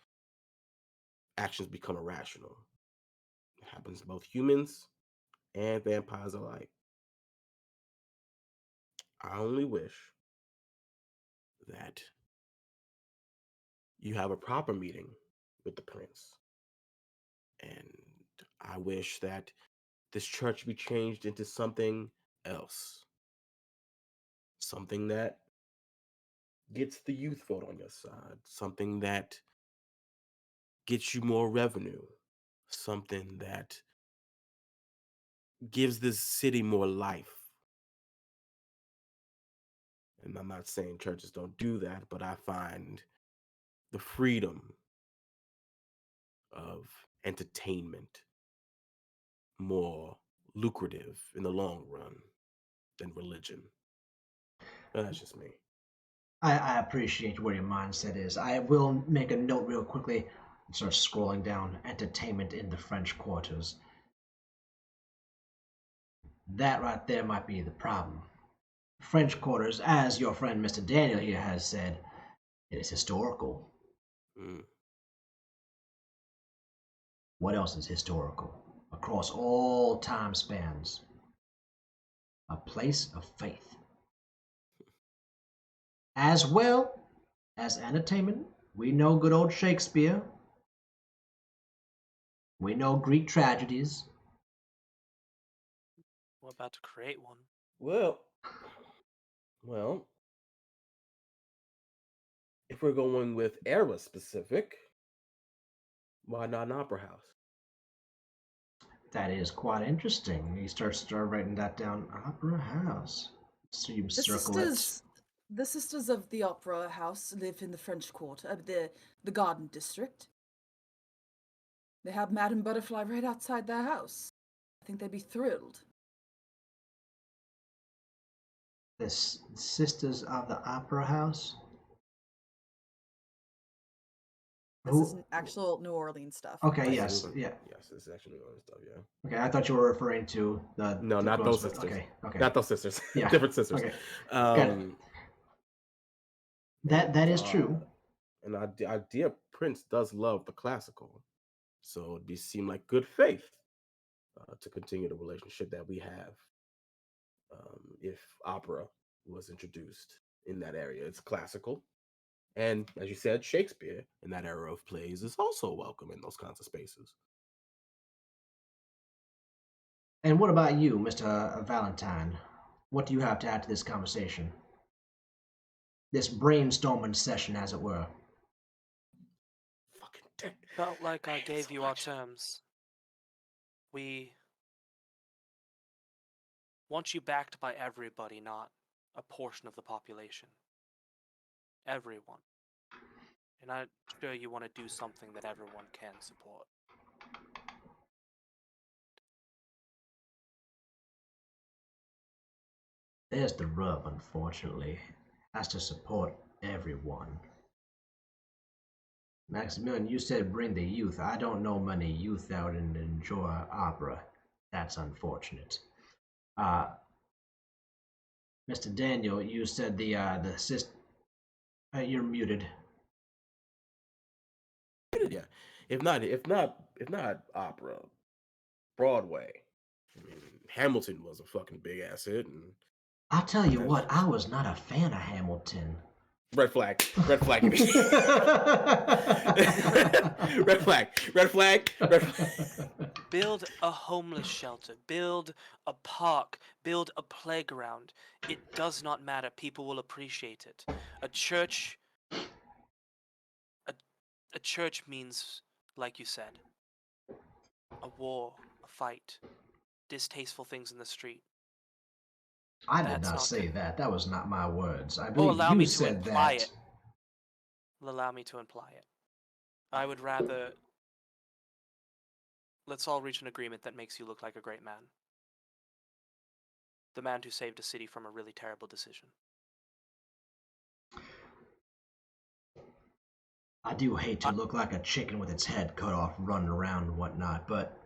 actions become irrational. It happens to both humans and vampires alike. I only wish that you have a proper meeting with the prince. And I wish that this church be changed into something else. Something that gets the youth vote on your side. Something that gets you more revenue. Something that gives this city more life. And I'm not saying churches don't do that, but I find the freedom of entertainment more lucrative in the long run than religion. But that's just me. I appreciate where your mindset is. I will make a note real quickly and start scrolling down entertainment in the French quarters. That right there might be the problem. French quarters, as your friend Mr. Daniel here has said, it is historical. Mm. What else is historical? Across all time spans. A place of faith. As well as entertainment, we know good old Shakespeare. We know Greek tragedies. we're about to create one. Well, if we're going with era specific, why not an opera house? That is quite interesting. He starts writing that down. Opera house. So you The circle it. sisters of the Opera House live in the French Quarter, the Garden District. They have Madame Butterfly right outside their house. I think they'd be thrilled. The Sisters of the Opera House? This is actual New Orleans stuff. Okay, yes, Absolutely. yeah. Yes, this is actually one of the stuff, yeah. Okay, I thought you were referring to the... No, the not those Gross- sisters. Okay. Not those sisters. Yeah. Different sisters. Okay. Um, That is true. And our dear Prince does love the classical. So it'd seem like good faith to continue the relationship that we have if opera was introduced in that area. It's classical. And as you said, Shakespeare in that era of plays is also welcome in those kinds of spaces. And what about you, Mr. Valentine? What do you have to add to this conversation? This brainstorming session, as it were. Fucking dick. Felt like I hate it gave so you much. our terms. We want you backed by everybody, not a portion of the population. Everyone. And I'm sure you want to do something that everyone can support. There's the rub, unfortunately. Has to support everyone. Maximilian, you said bring the youth. I don't know many youth out and enjoy opera. That's unfortunate. Mr. Daniel, you said the you're muted. Yeah. If not opera, Broadway. I mean, Hamilton was a fucking big ass hit, and I'll tell you what, I was not a fan of Hamilton. red flag. Red flag. Red flag. Red flag. Red flag. Build a homeless shelter, build a park, build a playground. It does not matter. People will appreciate it. A church means, like you said, a war, a fight, distasteful things in the street. I did That's not not say good. that. That was not my words. I Oh, believe allow you me to said imply that. it. Allow me to imply it. I would rather... Let's all reach an agreement that makes you look like a great man. The man who saved a city from a really terrible decision. I do hate to look like a chicken with its head cut off running around and whatnot, but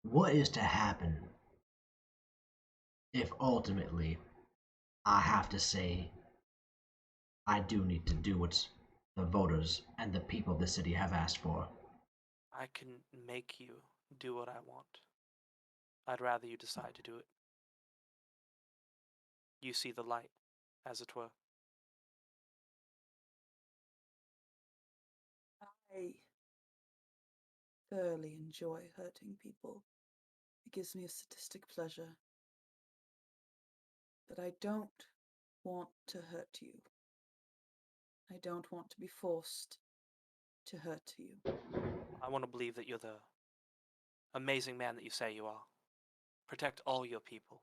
what is to happen if ultimately I have to say I do need to do what the voters and the people of the city have asked for? I can make you do what I want. I'd rather you decide to do it. You see the light, as it were. I thoroughly enjoy hurting people. It gives me a sadistic pleasure. But I don't want to hurt you. I don't want to be forced to hurt you. I want to believe that you're the amazing man that you say you are. Protect all your people.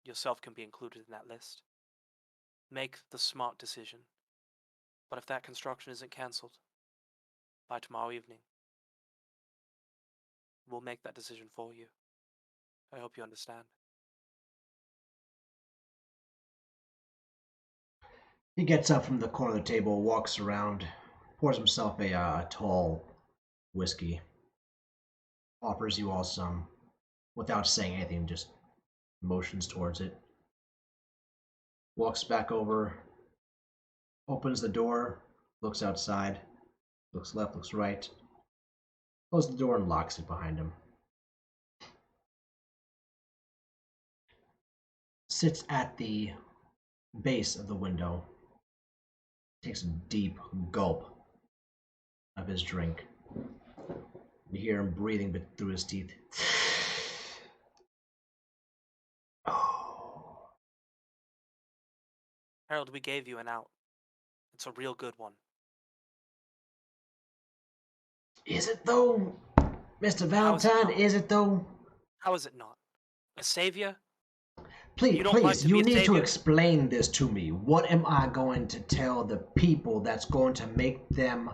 Yourself can be included in that list. Make the smart decision. But if that construction isn't cancelled by tomorrow evening, we'll make that decision for you. I hope you understand. He gets up from the corner of the table, walks around, pours himself a tall whiskey, offers you all some, without saying anything, just motions towards it. Walks back over, opens the door, looks outside, looks left, looks right, closes the door and locks it behind him. Sits at the base of the window, takes a deep gulp of his drink. You hear him breathing through his teeth. Oh. Harold, we gave you an out. It's a real good one. Is it though? Mr. Valentine, is it though? How is it not? A savior? Please, You don't like please, to you be a need to savior? explain this to me. What am I going to tell the people that's going to make them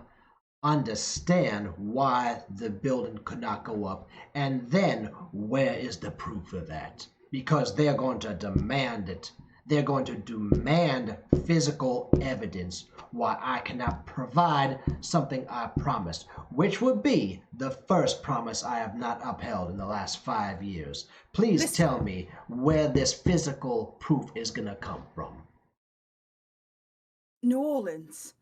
understand why the building could not go up? And then, where is the proof of that? Because they're going to demand it. They're going to demand physical evidence why I cannot provide something I promised, which would be the first promise I have not upheld in the last 5 years. Please Listen. tell me where this physical proof is going to come from. New Orleans.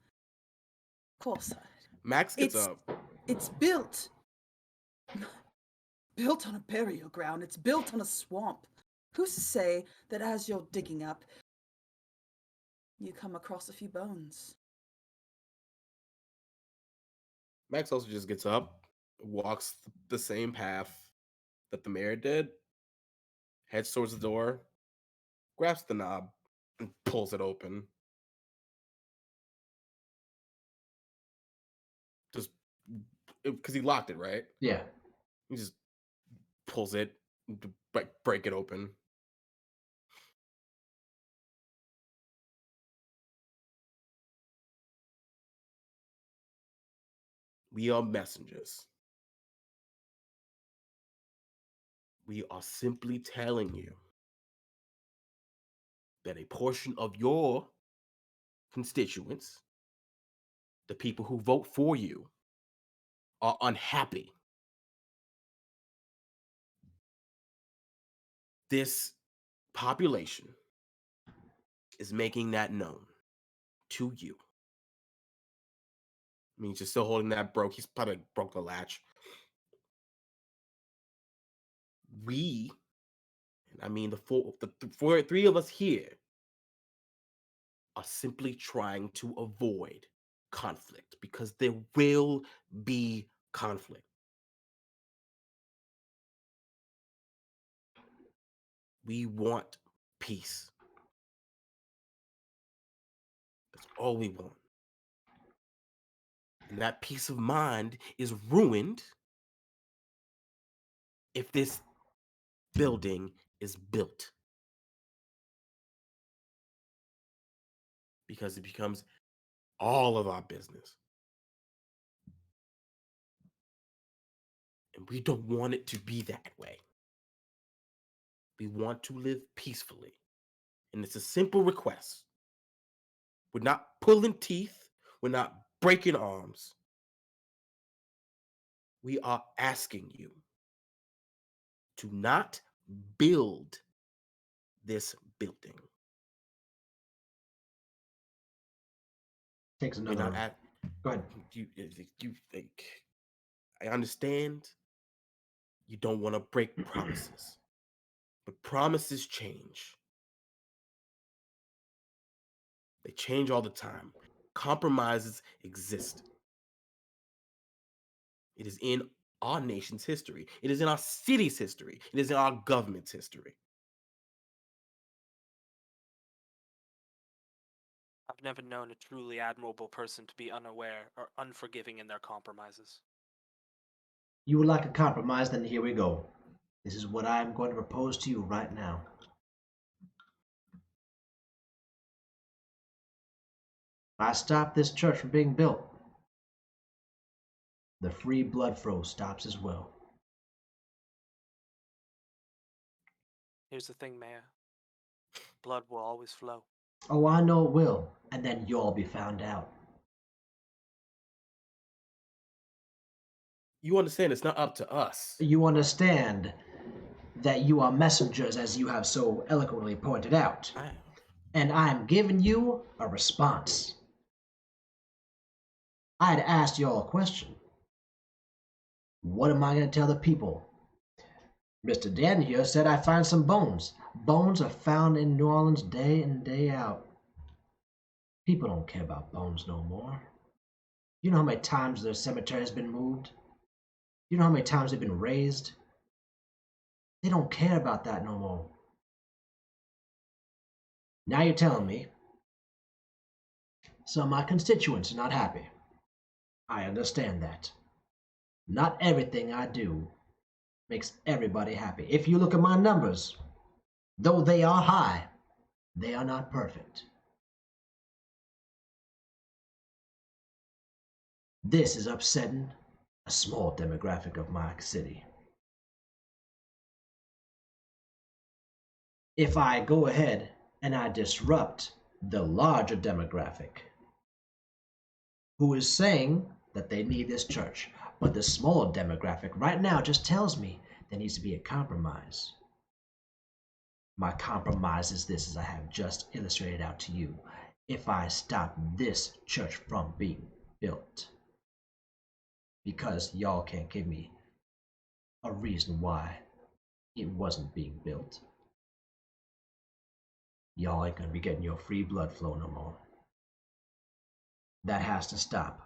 Courtside. Max gets It's- up. It's built on a burial ground. It's built on a swamp. Who's to say that as you're digging up, you come across a few bones? Max also just gets up, walks the same path that the mayor did, heads towards the door, grabs the knob, and pulls it open. Just because he locked it, right? Yeah. He just pulls it, to break it open. We are messengers. We are simply telling you that a portion of your constituents, the people who vote for you, are unhappy. This population is making that known to you. I mean, he's just still holding that broke. He's probably broke the latch. We, and I mean the three of us here, are simply trying to avoid conflict because there will be conflict. We want peace. That's all we want. And that peace of mind is ruined if this building is built. Because it becomes all of our business. And we don't want it to be that way. We want to live peacefully. And it's a simple request. We're not pulling teeth. We're not breaking arms. We are asking you to not build this building. Takes We're another. not at. Go ahead. You think. I understand you don't want to break promises, but promises change. They change all the time. Compromises exist. It is in our nation's history. It is in our city's history. It is in our government's history. I've never known a truly admirable person to be unaware or unforgiving in their compromises. You would like a compromise, then here we go. This is what I am going to propose to you right now. If I stop this church from being built, the free blood flow stops as well. Here's the thing, Mayor. Blood will always flow. Oh, I know it will, and then you'll be found out. You understand it's not up to us. You understand that you are messengers, as you have so eloquently pointed out. And I am giving you a response. I had asked you all a question. What am I going to tell the people? Mr. Dan here said I find some bones. Bones are found in New Orleans day in, day out. People don't care about bones no more. You know how many times their cemetery has been moved? You know how many times they've been raised? They don't care about that no more. Now you're telling me some of my constituents are not happy. I understand that. Not everything I do makes everybody happy. If you look at my numbers, Though they are high, they are not perfect. This is upsetting a small demographic of my city. If I go ahead and I disrupt the larger demographic who is saying that they need this church, but the smaller demographic right now just tells me there needs to be a compromise. My compromise is this, as I have just illustrated out to you. If I stop this church from being built, because y'all can't give me a reason why it wasn't being built, y'all ain't gonna be getting your free blood flow no more. That has to stop.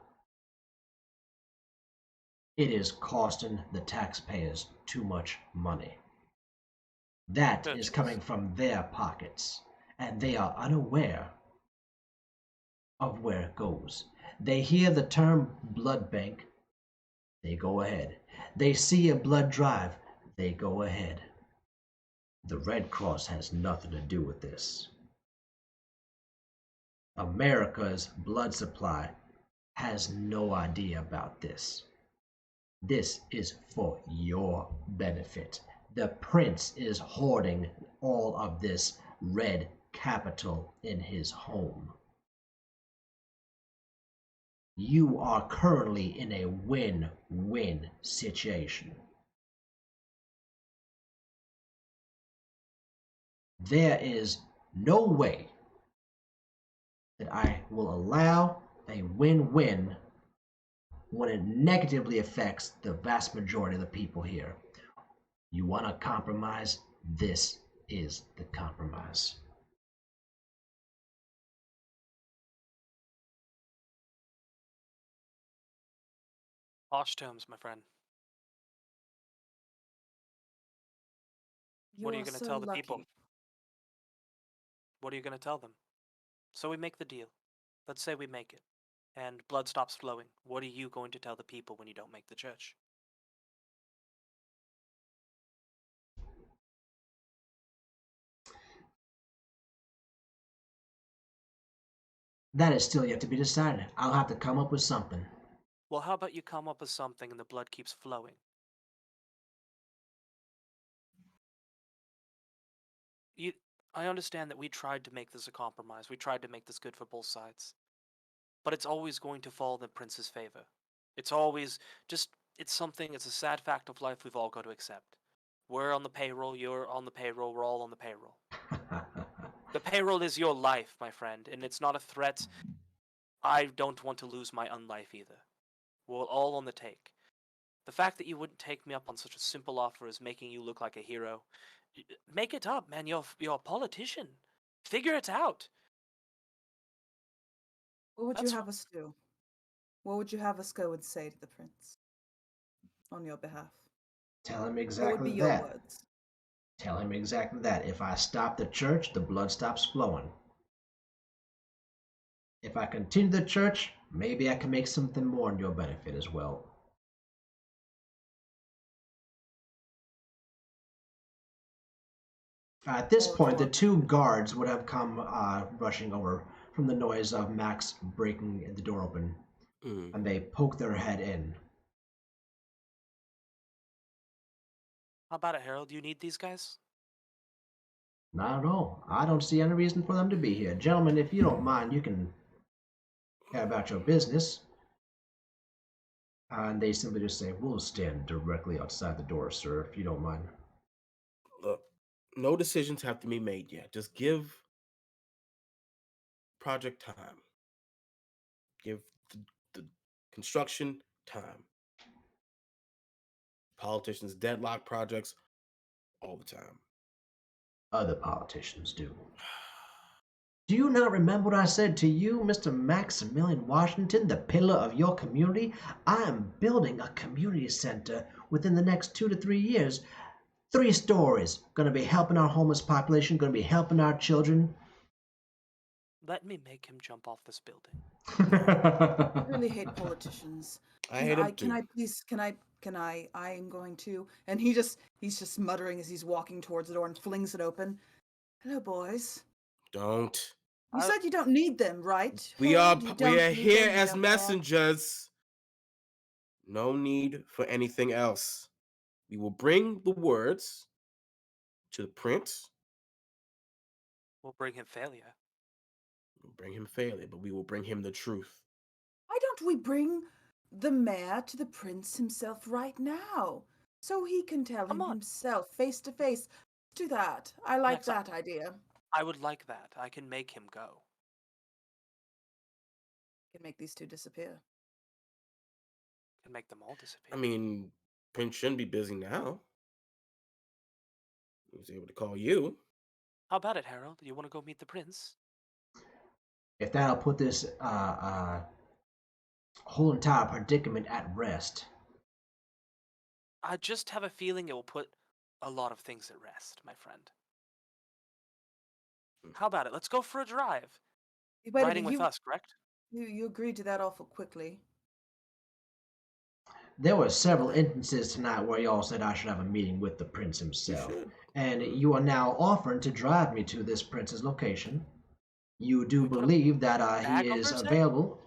It is costing the taxpayers too much money. That is coming from their pockets, and they are unaware of where it goes. They hear the term blood bank, they go ahead. They see a blood drive, they go ahead. The Red Cross has nothing to do with this. America's blood supply has no idea about this. This is for your benefit. The prince is hoarding all of this red capital in his home. You are currently in a win-win situation. There is no way that I will allow a win-win when it negatively affects the vast majority of the people here. You want to compromise? This is the compromise. Harsh terms, my friend. What are you You're going to so tell the people? lucky. What are you going to tell them? So we make the deal. Let's say we make it, and blood stops flowing. What are you going to tell the people when you don't make the church? That is still yet to be decided. I'll have to come up with something. Well, how about you come up with something and the blood keeps flowing? I understand that we tried to make this a compromise. We tried to make this good for both sides. But it's always going to fall in the prince's favor. It's always it's something, it's a sad fact of life we've all got to accept. We're on the payroll, you're on the payroll, we're all on the payroll. The payroll is your life, my friend, and it's not a threat. I don't want to lose my own life either. We're all on the take. The fact that you wouldn't take me up on such a simple offer is making you look like a hero. Make it up, man. You're a politician. Figure it out. What would That's you have us do? What would you have us go and say to the prince on your behalf? Tell him What would exactly be your that. words? Tell him exactly that. If I stop the church, the blood stops flowing. If I continue the church, maybe I can make something more in your benefit as well. At this All point, to the our two benefit. guards would have come rushing over from the noise of Max breaking the door open, and they poke their head in. How about it, Harold? Do you need these guys? Not at all. I don't see any reason for them to be here. Gentlemen, if you don't mind, you can care about your business. And they simply just say, we'll stand directly outside the door, sir, if you don't mind. Look, no decisions have to be made yet. Just give project time. Give the construction time. Politicians deadlock projects all the time. Other politicians do. Do you not remember what I said to you, Mr. Maximilian Washington, the pillar of your community? I am building a community center within the next 2 to 3 years. 3 stories. Going to be helping our homeless population, going to be helping our children. Let me make him jump off this building. I really hate politicians. I hate him too. Can I please? I am going to. And he's just muttering as he's walking towards the door and flings it open. Hello, boys. Don't. You I- said you don't need them, right? We are Harold? You we don't are need here any as of that. messengers. No need for anything else. We will bring the words to the prince. We'll bring him failure. We'll bring him failure, but we will bring him the truth. Why don't we bring the mayor to the prince himself right now, so he can tell Come him on. himself face to face? Do that. I like Next, that idea. I would like that. I can make him go. Can make these two disappear. Can make them all disappear. I mean, Prince shouldn't be busy now. He was able to call you. How about it, Harold? You want to go meet the prince? If that'll put this whole entire predicament at rest. I just have a feeling it will put a lot of things at rest, my friend. How about it? Let's go for a drive. Wait a Riding minute, with us, correct? you agreed to that awful quickly. There were several instances tonight where y'all said I should have a meeting with the prince You himself. should. And you are now offering to drive me to this prince's location. You do We put a believe that bag he over is his head? available.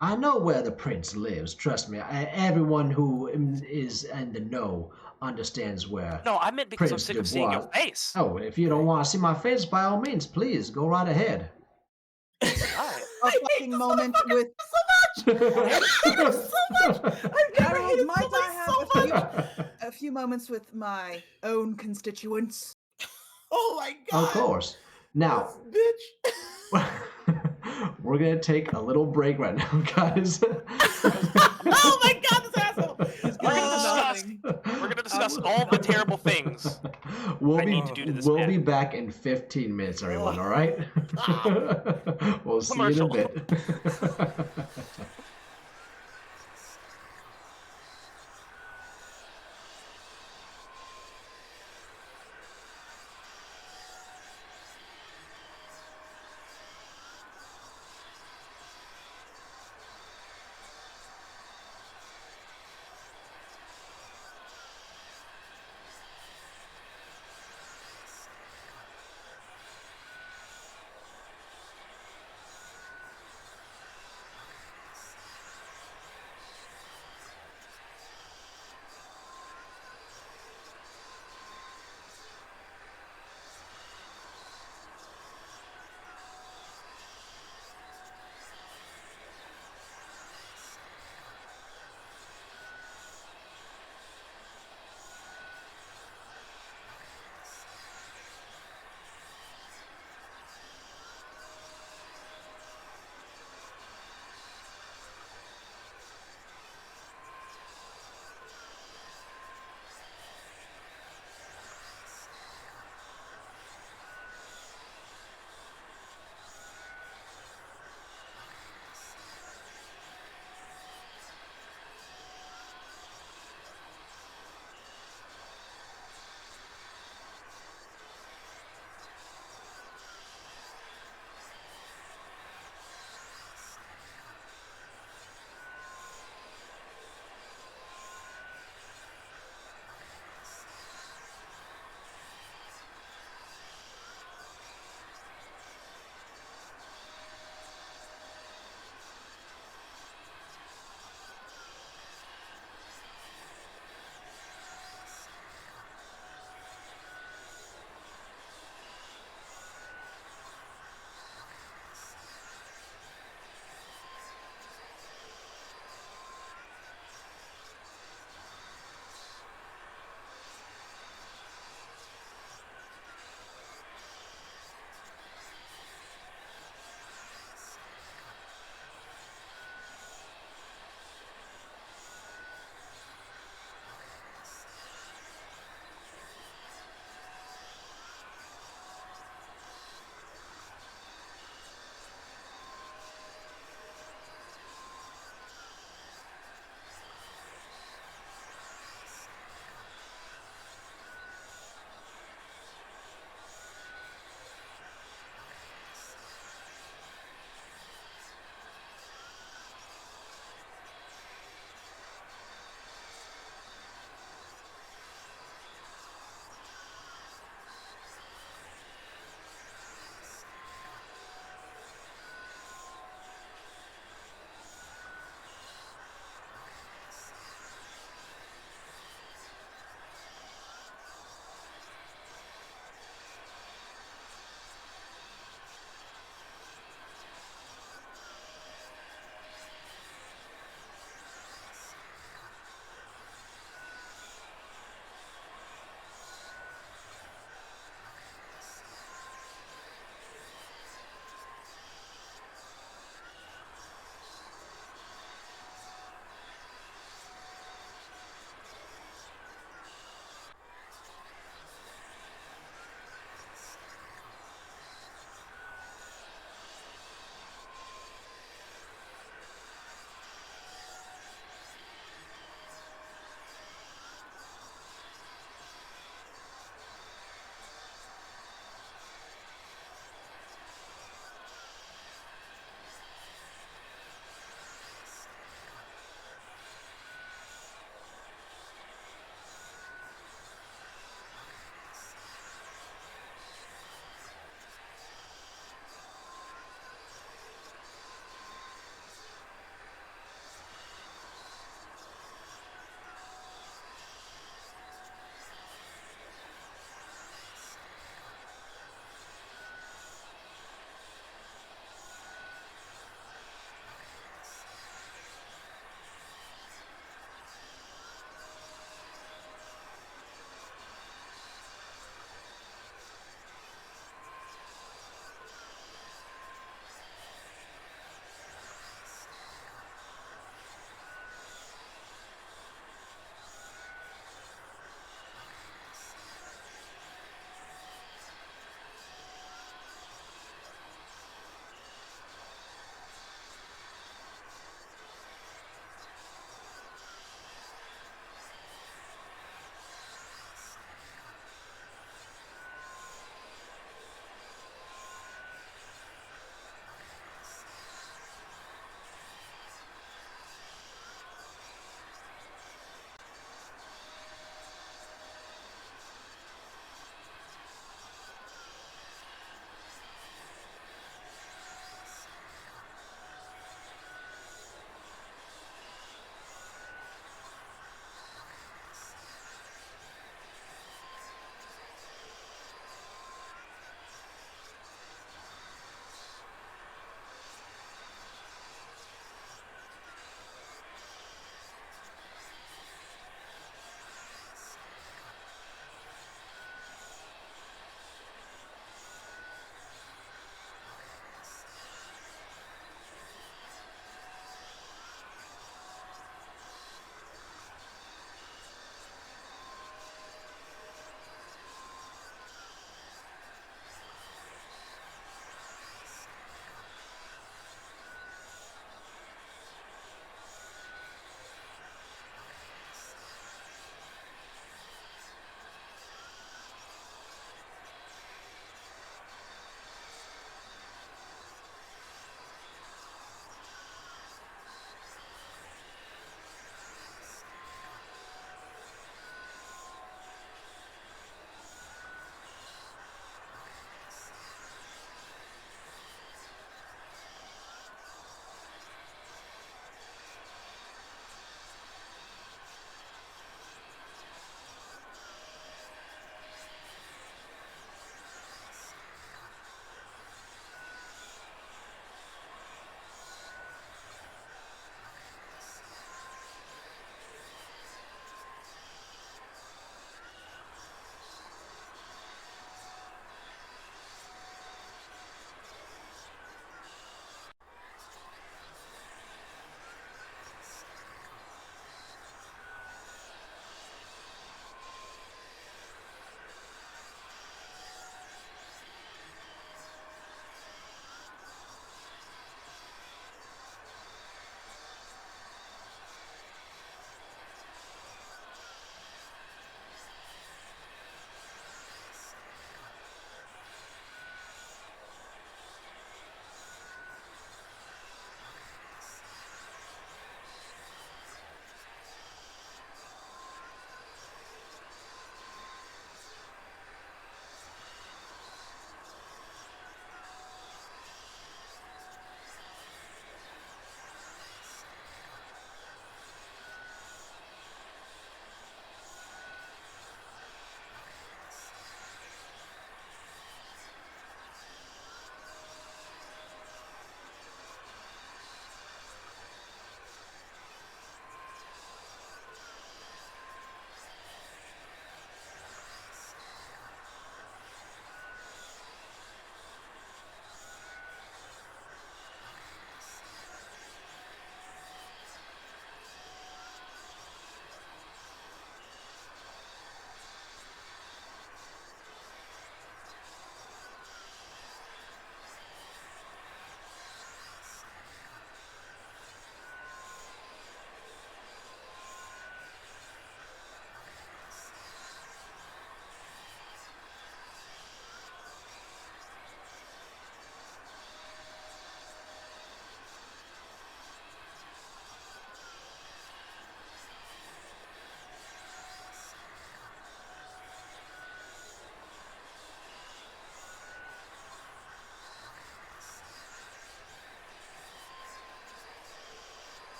I know where the prince lives. Trust me. Everyone who is in the know understands where. No, I meant because I'm Prince sick of seeing your Dubois. face. Oh, if you don't want to see my face, by all means, please go right ahead. All right. A fucking moment with so much. Harold. Might I have a few moments with my own constituents? Oh my god. Of course. Now, This bitch. we're gonna take a little break right now, guys. Oh my god, this asshole. We're gonna discuss all the terrible things I need to do to this We'll man. be back in 15 minutes, everyone. All right. We'll see you in a Commercial. bit.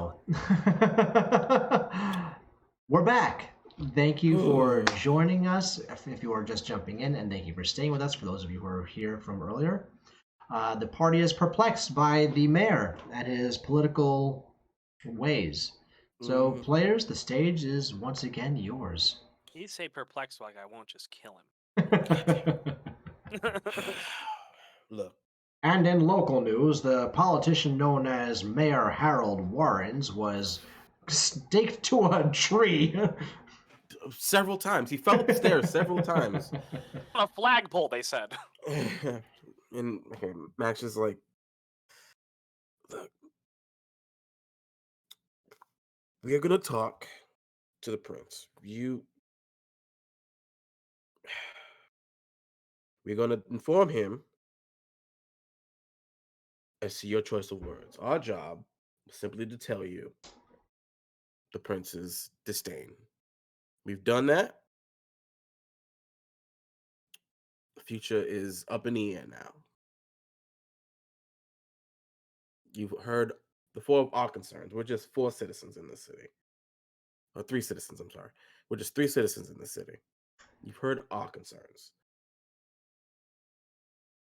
So, we're back. Thank you for joining us. If you are just jumping in, and thank you for staying with us. For those of you who are here from earlier, the party is perplexed by the mayor and his political ways. So, players, the stage is once again yours. You say perplexed like I won't just kill him. Look. And in local news, the politician known as Mayor Harold Warrens was staked to a tree. Several times. He fell up the stairs several times. On a flagpole, they said. And Max is like, look, we are going to talk to the prince. We're going to inform him as to your choice of words. Our job is simply to tell you the prince's disdain. We've done that. The future is up in the air now. You've heard the four of our concerns. We're just 4 citizens in the city. Or 3 citizens, I'm sorry. We're just 3 citizens in the city. You've heard our concerns.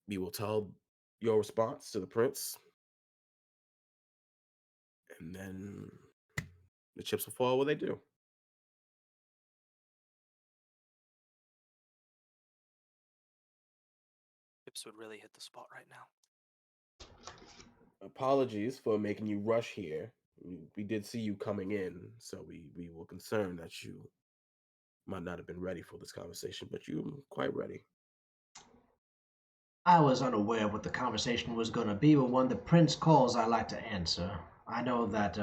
We will tell your response to the prince. And then the chips will fall where they do. Chips would really hit the spot right now. Apologies for making you rush here. We did see you coming in, so we were concerned that you might not have been ready for this conversation, but you were quite ready. I was unaware what the conversation was going to be, but when the prince calls, I like to answer. I know that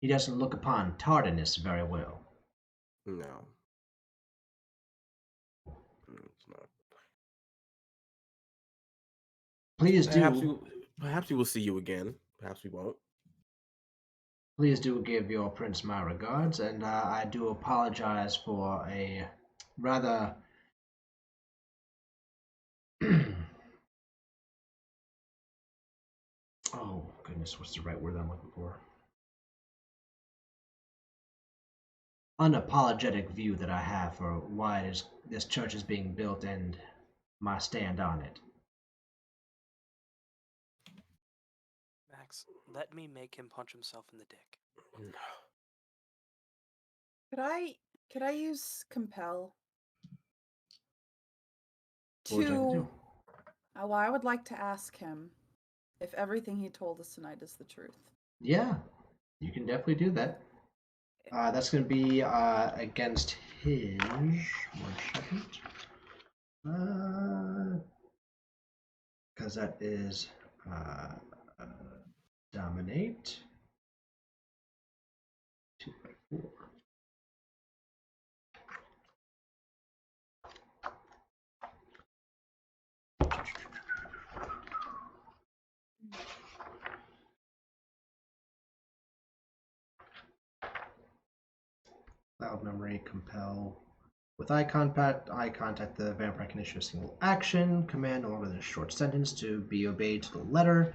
he doesn't look upon tardiness very well. No. It's not. Please do. Perhaps we will see you again. Perhaps we won't. Please do give your prince my regards, and I do apologize for a rather oh goodness, what's the right word I'm looking for? Unapologetic view that I have for why this church is being built and my stand on it. Max, let me make him punch himself in the dick. Could I use compel What would you like to do? Well, I would like to ask him if everything he told us tonight is the truth. Yeah, you can definitely do that. That's going to be against his. 1 second. Because that is dominate. 2 by 4. Cloud memory, compel. With eye contact, the vampire can issue a single action, command, or within a short sentence to be obeyed to the letter.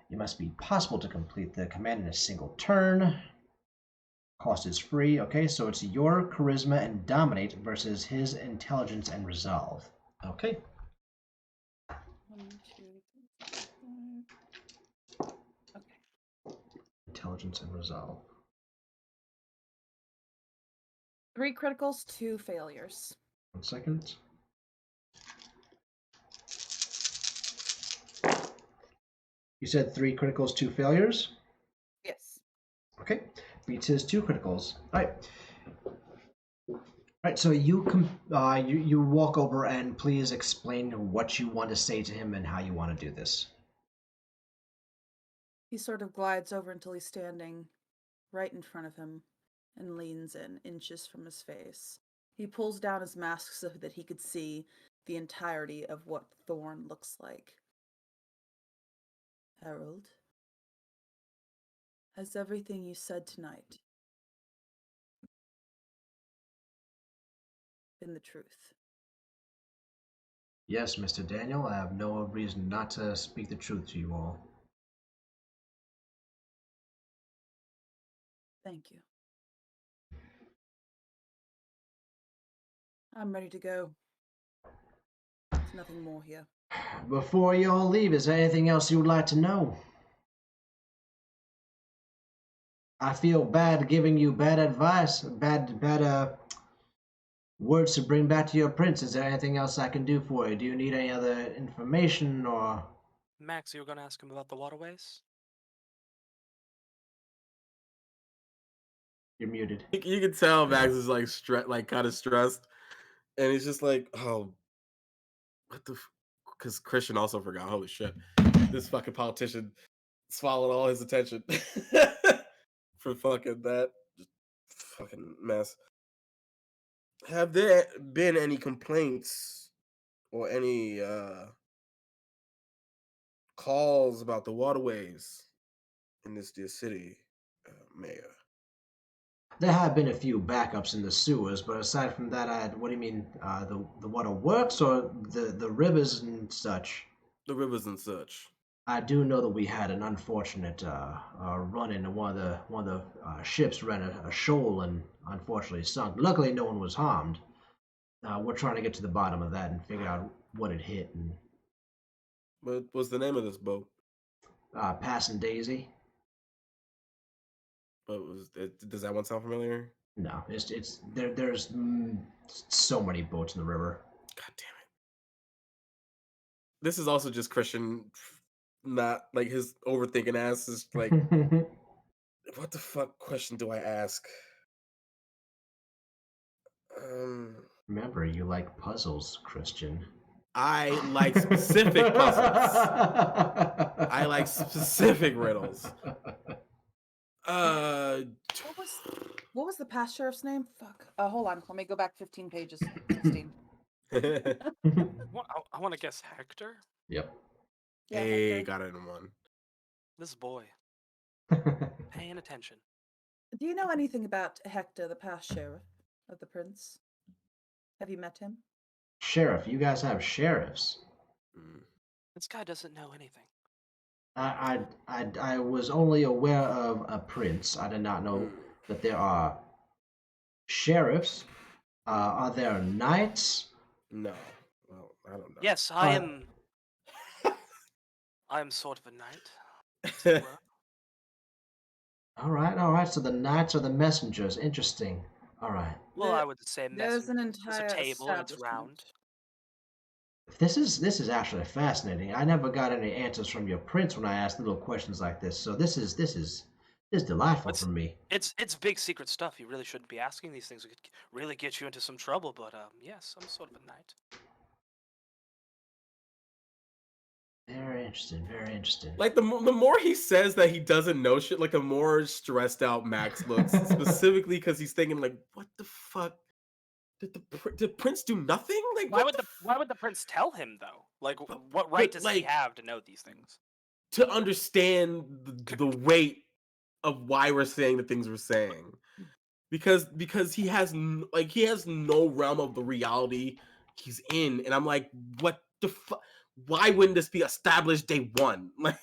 It must be possible to complete the command in a single turn. Cost is free. Okay, so it's your charisma and dominate versus his intelligence and resolve. Okay. 1, 2, 3, 4, 5. Okay. Intelligence and resolve. 3 criticals, 2 failures. 1 second. You said 3 criticals, 2 failures? Yes. Okay. Beats his 2 criticals. All right, so you walk over and please explain what you want to say to him and how you want to do this. He sort of glides over until he's standing right in front of him and leans in inches from his face. He pulls down his mask so that he could see the entirety of what Thorn looks like. Harold, has everything you said tonight been the truth? Yes, Mr. Daniel, I have no reason not to speak the truth to you all. Thank you. I'm ready to go. There's nothing more here. Before you all leave, is there anything else you would like to know? I feel bad giving you bad advice, bad words to bring back to your prince. Is there anything else I can do for you? Do you need any other information or? Max, you were going to ask him about the waterways? You're muted. You can tell Max is like kind of stressed, and he's just like, oh, what the? Because Christian also forgot. Holy shit, this fucking politician swallowed all his attention for fucking that fucking mess. Have there been any complaints or any calls about the waterways in this dear city, Mayor? There have been a few backups in the sewers, but aside from that, what do you mean? The water works or the rivers and such? The rivers and such. I do know that we had an unfortunate run-in, and one of the ships ran a shoal and unfortunately sunk. Luckily, no one was harmed. We're trying to get to the bottom of that and figure out what it hit. And What's the name of this boat? Passing Daisy. But does that one sound familiar? No, it's there. There's so many boats in the river. God damn it! This is also just Christian, not like his overthinking ass is like, what the fuck question do I ask? Remember, you like puzzles, Christian. I like specific puzzles. I like specific riddles. What was the past sheriff's name? Fuck. Hold on. Let me go back 15 pages. 16. I want to guess Hector. Yep. Yeah, Hey, Hector. got it in one. This boy. Paying attention. Do you know anything about Hector, the past sheriff of the prince? Have you met him? Sheriff, you guys have sheriffs. This guy doesn't know anything. I was only aware of a prince. I did not know that there are sheriffs. Are there knights? No. Well, I don't know. Yes, I am. I am sort of a knight. All right. So the knights are the messengers. Interesting. All right. Well, I would say There's an messenger. There's entire a table and it's establishment. round. This is actually fascinating. I never got any answers from your prince when I asked little questions like this. So this is delightful for me. It's big secret stuff. You really shouldn't be asking these things. It could really get you into some trouble. But yes, I'm sort of a knight. Very interesting. Very interesting. Like the more he says that he doesn't know shit, like the more stressed out Max looks. Specifically because he's thinking like, what the fuck? Did Prince do nothing? Like why would the prince tell him though? Like what right does he have to know these things? To understand the weight of why we're saying the things we're saying, because he has no realm of the reality he's in, and I'm like, what the fuck? Why wouldn't this be established day one? Like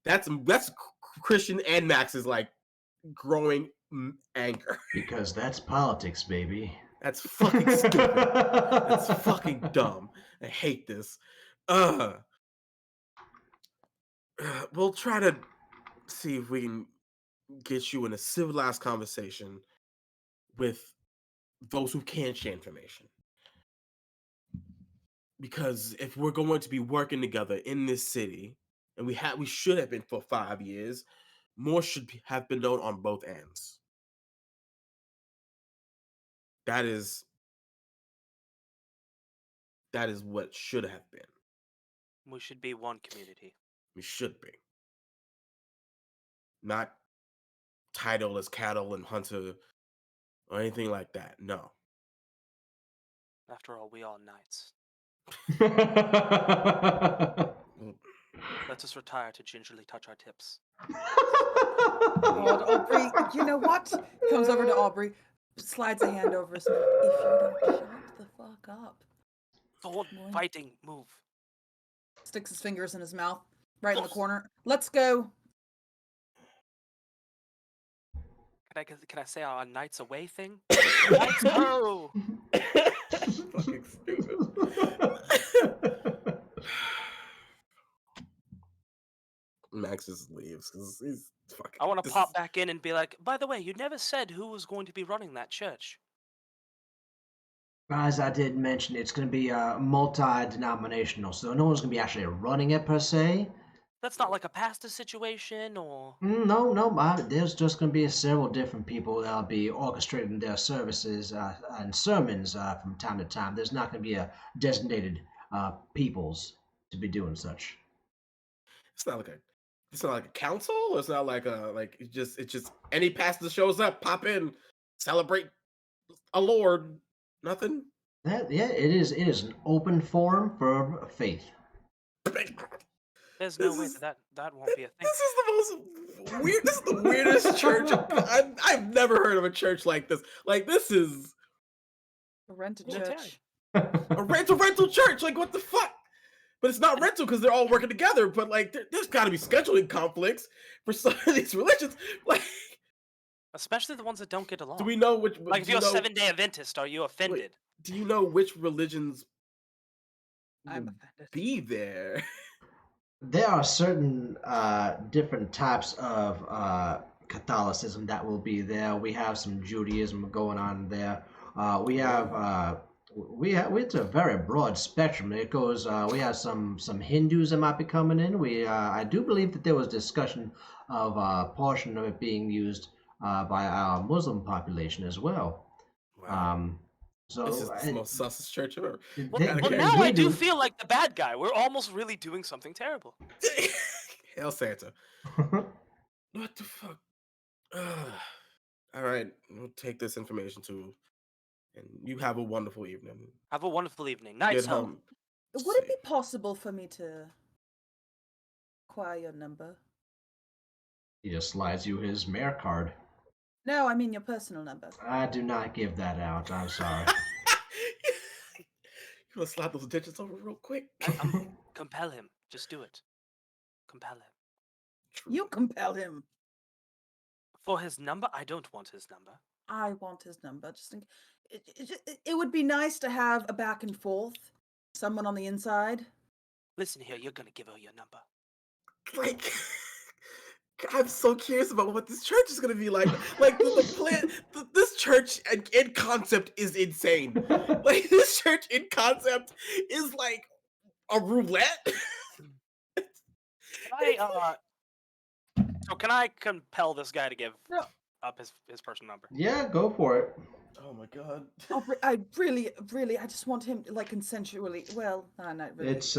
that's Christian and Max's like growing anger. Because that's politics, baby. That's fucking stupid. That's fucking dumb. I hate this. We'll try to see if we can get you in a civilized conversation with those who can share information. Because if we're going to be working together in this city, and we should have been for 5 years, more should have been known on both ends. That is what should have been. We should be one community. We should be. Not title as cattle and hunter or anything like that. No. After all, we all knights. Let us retire to gingerly touch our tips. God, Aubrey, you know what? Comes over to Aubrey, slides a hand over his mouth. If you don't shut the fuck up. Sword fighting, move. Sticks his fingers in his mouth, right in the corner. Let's go. Can I say our Nights Away thing? Nights Ho! Fucking stupid. Max just leaves because he's fucking. I want to pop back in and be like, by the way, you never said who was going to be running that church. As I did mention, it's going to be multi-denominational, so no one's going to be actually running it per se. That's not like a pastor situation, or No. There's just going to be several different people that'll be orchestrating their services and sermons from time to time. There's not going to be a designated peoples to be doing such. It's not like a council. It's not like it's just any pastor shows up, pop in, celebrate a lord. Nothing. It is an open forum for faith. there's no way that won't be a thing. This is the most weird. This is the weirdest church. I've never heard of a church like this. Like this is A rented Unitarian. church. a rental church. Like what the fuck? But it's not rental because they're all working together. But like there's got to be scheduling conflicts for some of these religions. Like Especially the ones that don't get along. do we know which? Like if do you're you a know- 7-day Adventist, are you offended? Do you know which religions I'm would offended. be there? There are certain different types of Catholicism that will be there. We have some Judaism going on there. We have it's a very broad spectrum. It goes. We have some Hindus that might be coming in. I do believe that there was discussion of a portion of it being used by our Muslim population as well. Wow. So This is the most sussest church ever. Well, now I do feel like the bad guy. We're almost really doing something terrible. Hail Santa. What the fuck? All right, we'll take this information too, and you have a wonderful evening. Have a wonderful evening. Nights Get home. home. Would it be possible for me to acquire your number? He just slides you his mayor card. No, I mean your personal number. I do not give that out. I'm sorry. You wanna slap those digits over real quick? Compel him. Just do it. Compel him. You compel him. For his number? I don't want his number. I want his number. It would be nice to have a back and forth. Someone on the inside. Listen here, you're gonna give her your number. Like, I'm so curious about what this church is gonna be like. Like the plan, this church in concept is insane. Like this church in concept is like a roulette. Can I compel this guy to give No. up his personal number? Yeah, go for it. Oh my god. I really, I just want him like consensually. Well, not really. It's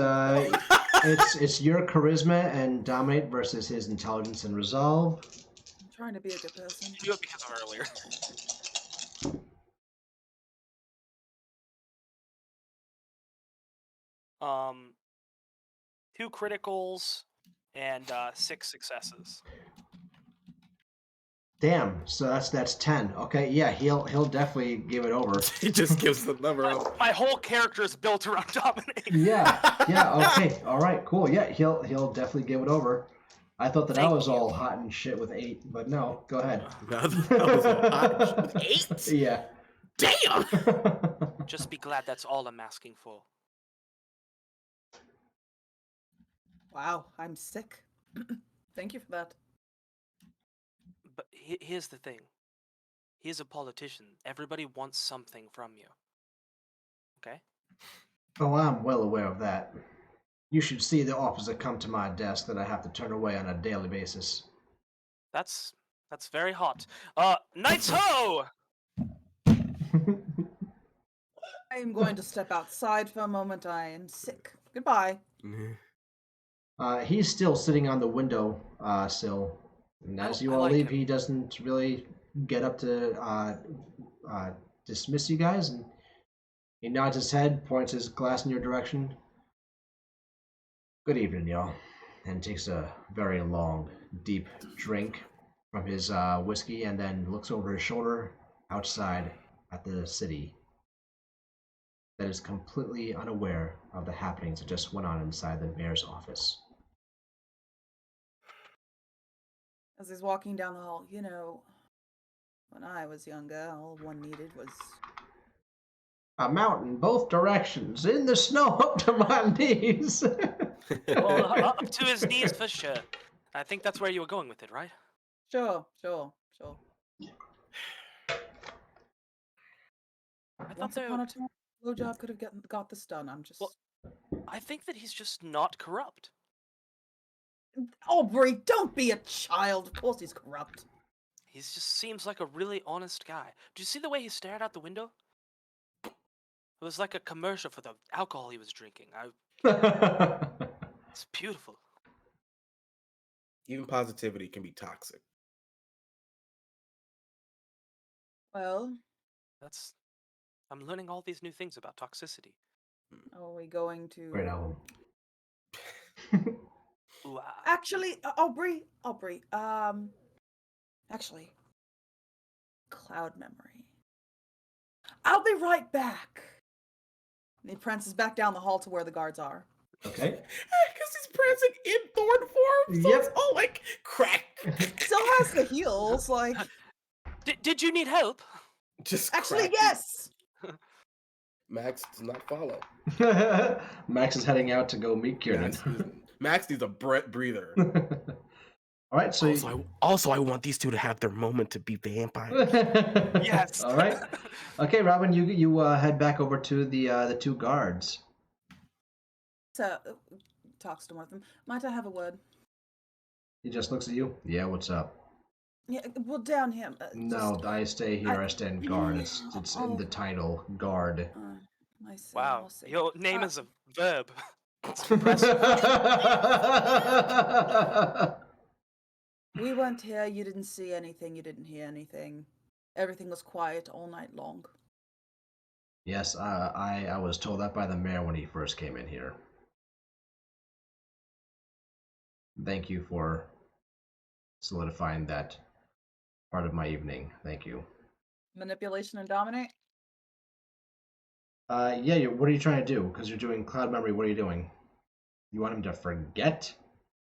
it's your charisma and dominate versus his intelligence and resolve. I'm trying to be a good person. Do it because of earlier. Two criticals and 6 successes. Damn. So that's 10. Okay, yeah, he'll definitely give it over. He just gives the number out. My whole character is built around dominating. Yeah. Okay. All right. Cool. Yeah, he'll definitely give it over. I thought that I Thank was you. all hot and shit with 8, but no. Go ahead. That was a hot 8? Yeah. Damn. Just be glad that's all I'm asking for. Wow, I'm sick. Thank you for that. But here's the thing. He's a politician. Everybody wants something from you. Okay? Oh, I'm well aware of that. You should see the offers that come to my desk that I have to turn away on a daily basis. That's very hot. Knights ho! I am going to step outside for a moment. I am sick. Goodbye. He's still sitting on the window sill. And as you I all like leave, him. he doesn't really get up to dismiss you guys. And he nods his head, points his glass in your direction. Good evening, y'all. And takes a very long, deep drink from his whiskey and then looks over his shoulder outside at the city that is completely unaware of the happenings that just went on inside the mayor's office. As he's walking down the hall, When I was younger, all one needed was. A mountain, both directions, in the snow up to my knees. Well, up to his knees for sure. I think that's where you were going with it, right? Sure. I thought Once there. upon a time, blowjob could have got this done. I'm just. Well, I think that he's just not corrupt. Aubrey, don't be a child. Of course he's corrupt. He just seems like a really honest guy. Do you see the way he stared out the window? It was like a commercial for the alcohol he was drinking. It's beautiful. Even positivity can be toxic. Well, I'm learning all these new things about toxicity. are we going to? Great album. Ooh, Actually, Aubrey. Actually, cloud memory. I'll be right back. And he prances back down the hall to where the guards are. Okay. Because he's prancing in thorn form, so it's Yep. all like crack. Still has the heels, like. Did you need help? Just Actually, crack. yes. Max does not follow. Max is heading out to go meet Kieran. Max needs a breather. All right, so Also, I want these two to have their moment to be vampires. Yes. All right. Okay, Robin, you head back over to the two guards. So, talks to one of them. Might I have a word? He just looks at you. Yeah, what's up? Yeah, well, down here. No, I stay here. I stand guard. It's in the title, guard. I see. Wow, I'll see. your name is a verb. It's impressive. We weren't here. You didn't see anything. You didn't hear anything. Everything was quiet all night long. Yes, I was told that by the mayor when he first came in here. Thank you for solidifying that part of my evening. Thank you. Manipulation and dominate? Yeah, what are you trying to do? Because you're doing cloud memory, what are you doing? You want him to forget?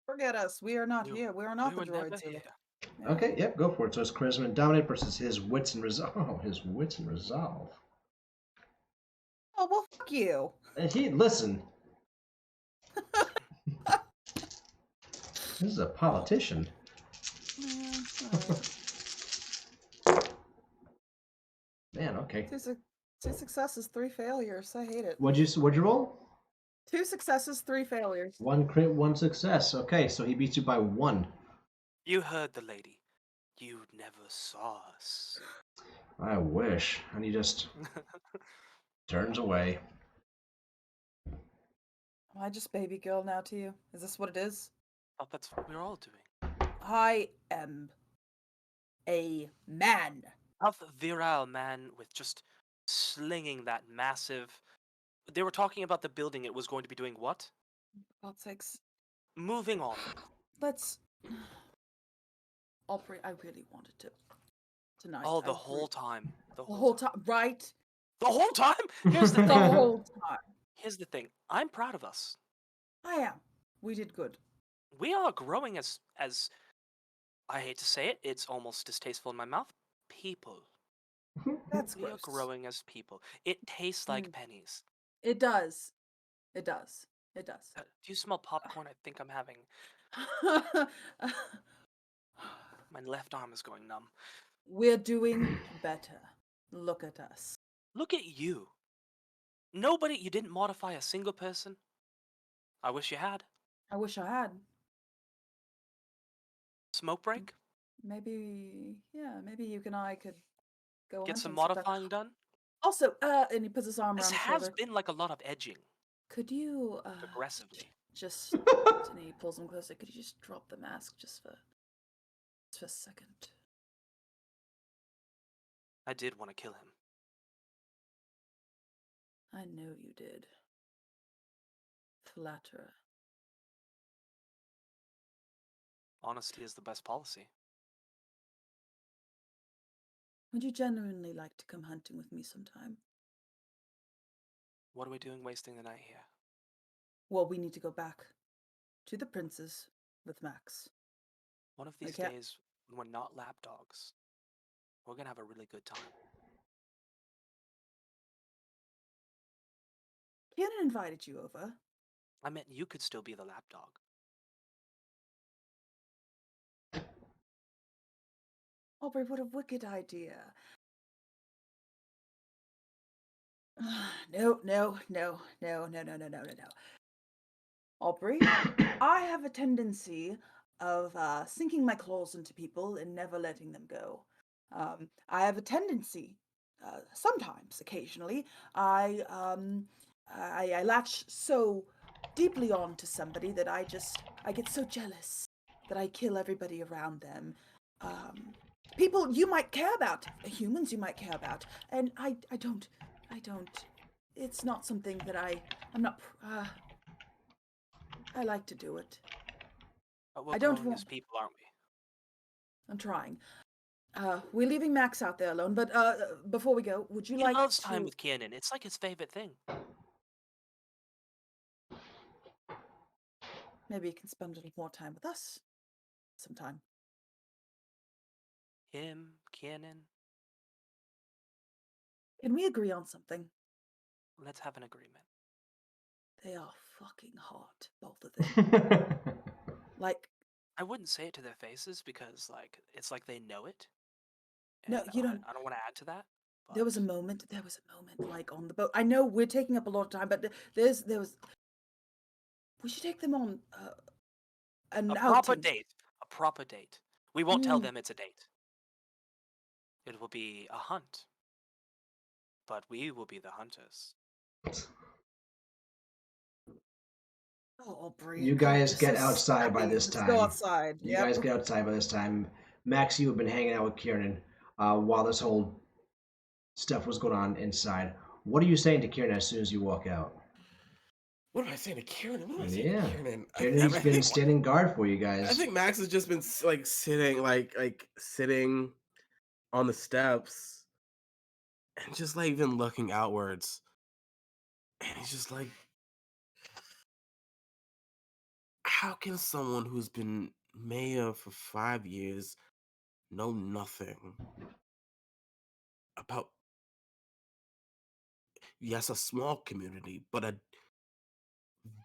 Forget us. We are not here. We are not We the were never droids here. here. Yeah. Okay, yep, go for it. So it's charisma and dominate versus his wits and resolve. Oh, his wits and resolve. Oh, well, fuck you. And listen. This is a politician. Yeah, alright. Man, okay. Two successes, 3 failures. I hate it. What'd you roll? 2 successes, 3 failures. 1 crit, 1 success. Okay, so he beats you by 1. You heard the lady. You never saw us. I wish. And he just turns away. Am I just baby girl now to you? Is this what it is? Thought that's what we're all doing. I am a man. A virile man with just slinging that massive. They were talking about the building it was going to be doing what? For God's sakes. Moving on. Let's. Aubrey, I really wanted to. Tonight. Oh, the whole time. The whole time, right? The whole time? Here's the The thing. whole time. Here's the thing. I'm proud of us. I am. We did good. We are growing as I hate to say it, it's almost distasteful in my mouth. People. That's We are gross. growing as people. It tastes like pennies. It does. It does. It does. Do you smell popcorn? I think I'm having. My left arm is going numb. We're doing better. Look at us. Look at you. You didn't modify a single person. I wish you had. I wish I had. Smoke break? Maybe you and I could go Get some hunting sometime. modifying done? Also, and he puts his arm This around his has shoulder. been like a lot of edging. Could you Aggressively. just and he pulls him closer, could you just drop the mask just for a second? I did want to kill him. I know you did. Flatterer. Honesty is the best policy. Would you genuinely like to come hunting with me sometime? What are we doing wasting the night here? Well, we need to go back to the princes with Max. One of these Okay. days, when we're not lapdogs, We're gonna have a really good time. Kieran invited you over. I meant you could still be the lapdog. Aubrey, what a wicked idea. No. Aubrey, I have a tendency of sinking my claws into people and never letting them go. I have a tendency, sometimes, occasionally, I latch so deeply onto somebody that I get so jealous that I kill everybody around them. People you might care about, humans you might care about, and I don't. It's not something that I'm not. I like to do it. But we're I don't growing as want. people, aren't we? I'm trying. We're leaving Max out there alone, but before we go, would you He like loves to? time with Cannon. It's like his favorite thing. Maybe you can spend a little more time with us sometime. Him, Cannon. Can we agree on something? Let's have an agreement. They are fucking hot, both of them. Like, I wouldn't say it to their faces because, like, it's like they know it. no, And you don't. I don't want to add to that. There was a but- moment, like on the boat. I know we're taking up a lot of time, but there was. We should take them on an A proper outing. date. A proper date. We won't tell Mm. them it's a date. It will be a hunt. But we will be the hunters. Oh, Aubrey, You guys you're get so outside by snappy. this Let's time. go outside. You Yep. guys get outside by this time. Max, you have been hanging out with Kieran while this whole stuff was going on inside. What are you saying to Kieran as soon as you walk out? What am I saying to Kieran? What am I saying Yeah, to Kieran? Kieran's I been think- standing guard for you guys. I think Max has just been like sitting on the steps and just like even looking outwards. And he's just like, how can someone who's been mayor for 5 years know nothing about, yes, a small community, but a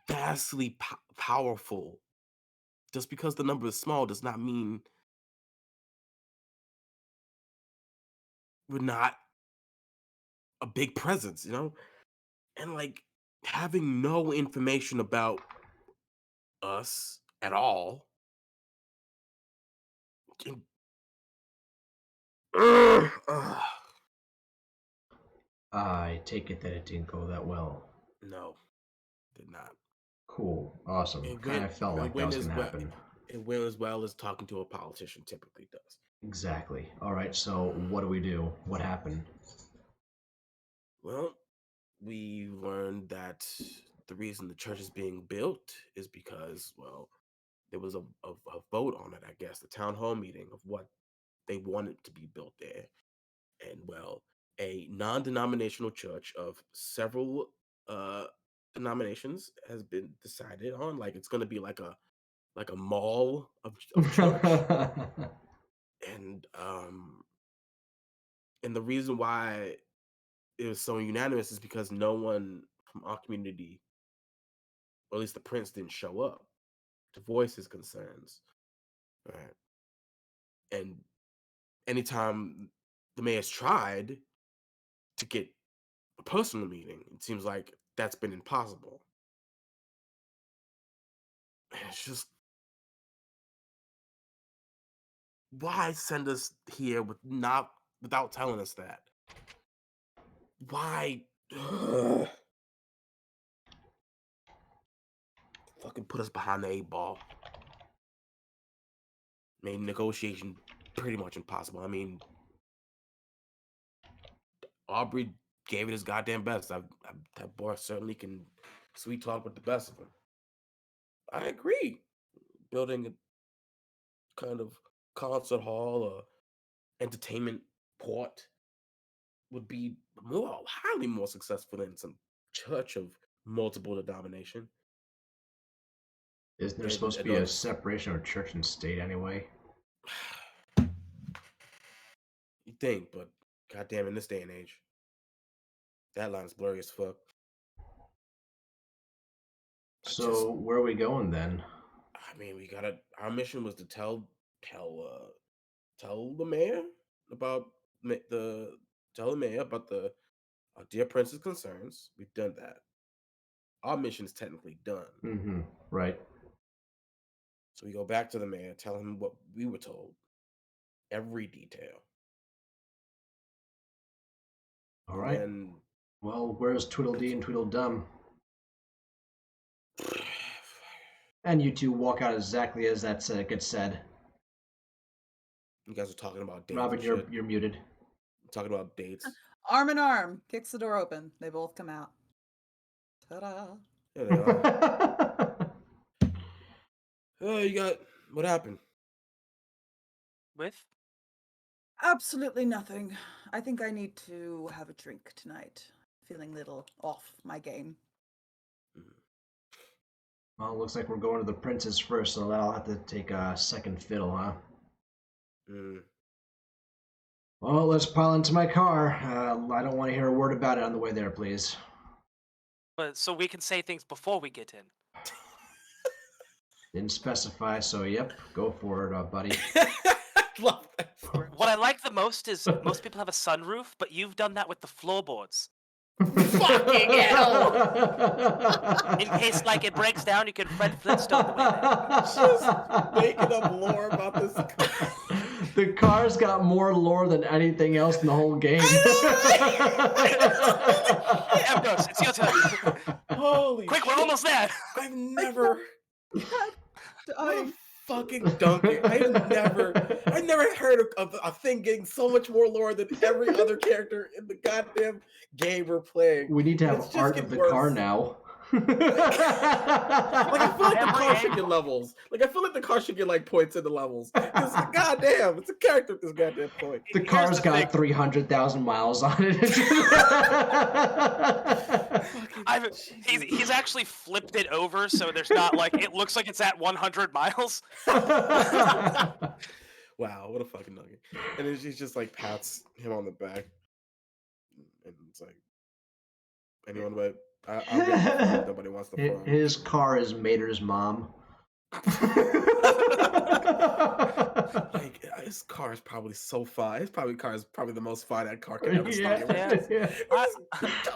vastly powerful? Just because the number is small does not mean we're not a big presence, you know? And like having no information about us at all. and- Ugh, ugh. I take it that it didn't go that well. No, did not. Cool, awesome. It Kind went, of felt it like that went was as going to well. happen. It went as well as talking to a politician typically does. Exactly. All right, so what do we do? What happened? Well, we learned that the reason the church is being built is because, well, there was a vote on it, I guess, the town hall meeting of what they wanted to be built there. And, well, a non-denominational church of several denominations has been decided on. Like it's going to be like a mall of church. and the reason why it was so unanimous is because no one from our community, or at least the prince, didn't show up to voice his concerns. Right. And anytime the mayor's tried to get a personal meeting, it seems like that's been impossible. And it's just, why send us here without telling us that? Why? Ugh. Fucking put us behind the 8 ball. Made negotiation pretty much impossible. I mean, Aubrey gave it his goddamn best. That boy certainly can sweet talk with the best of them. I agree. Building a kind of concert hall or entertainment port would be highly more successful than some church of multiple denomination. Isn't there And- supposed to and be a on- separation of church and state anyway? think, but goddamn, in this day and age, that line's blurry as fuck. So where are we going then? I mean, we gotta. Our mission was to tell the mayor about the tell the mayor about the dear prince's concerns. We've done that. Our mission is technically done. Mm-hmm. Right. So we go back to the mayor, tell him what we were told, every detail. All right. And Well, where's Tweedledee and Tweedledum? And you two walk out exactly as that gets said. you guys are talking about dates. Robin, and you're shit. muted. Talking about dates. Arm in arm, kicks the door open. They both come out. Ta-da! There they are. Oh, you got what happened? With? Absolutely nothing. I think I need to have a drink tonight. Feeling a little off my game. Well, looks like we're going to the prince's first, so that'll have to take a second fiddle, huh? Well, let's pile into my car. I don't want to hear a word about it on the way there, please. But so we can say things before we get in. Didn't specify, so yep, go for it, buddy. Love that. What I like the most is most people have a sunroof, but you've done that with the floorboards. Fucking hell! In case like it breaks down, you can Fred Flintstone the way there. Just making up lore about this. The car's got more lore than anything else in the whole game. Ambrose, it's your turn. Holy Quick, we're shit. almost there. I've never I fucking donkey. I've never heard of a thing getting so much more lore than every other character in the goddamn game we're playing. We need to It's have just art getting of the worse. car now. Like I feel like the car should Every get levels. Like I feel like the car should get like points in the levels. Because goddamn, it's a character at this goddamn point. The car's Here's the got thing. 300,000 miles on it. He's actually flipped it over so there's not like it looks like it's at 100 miles. Wow, what a fucking nugget. And then she just like pats him on the back. And it's like, anyone but I'll get the phone. Nobody wants the phone. His car is Mater's mom. Like his car is probably so fine. His car is probably the most fine that car can ever start. Yeah.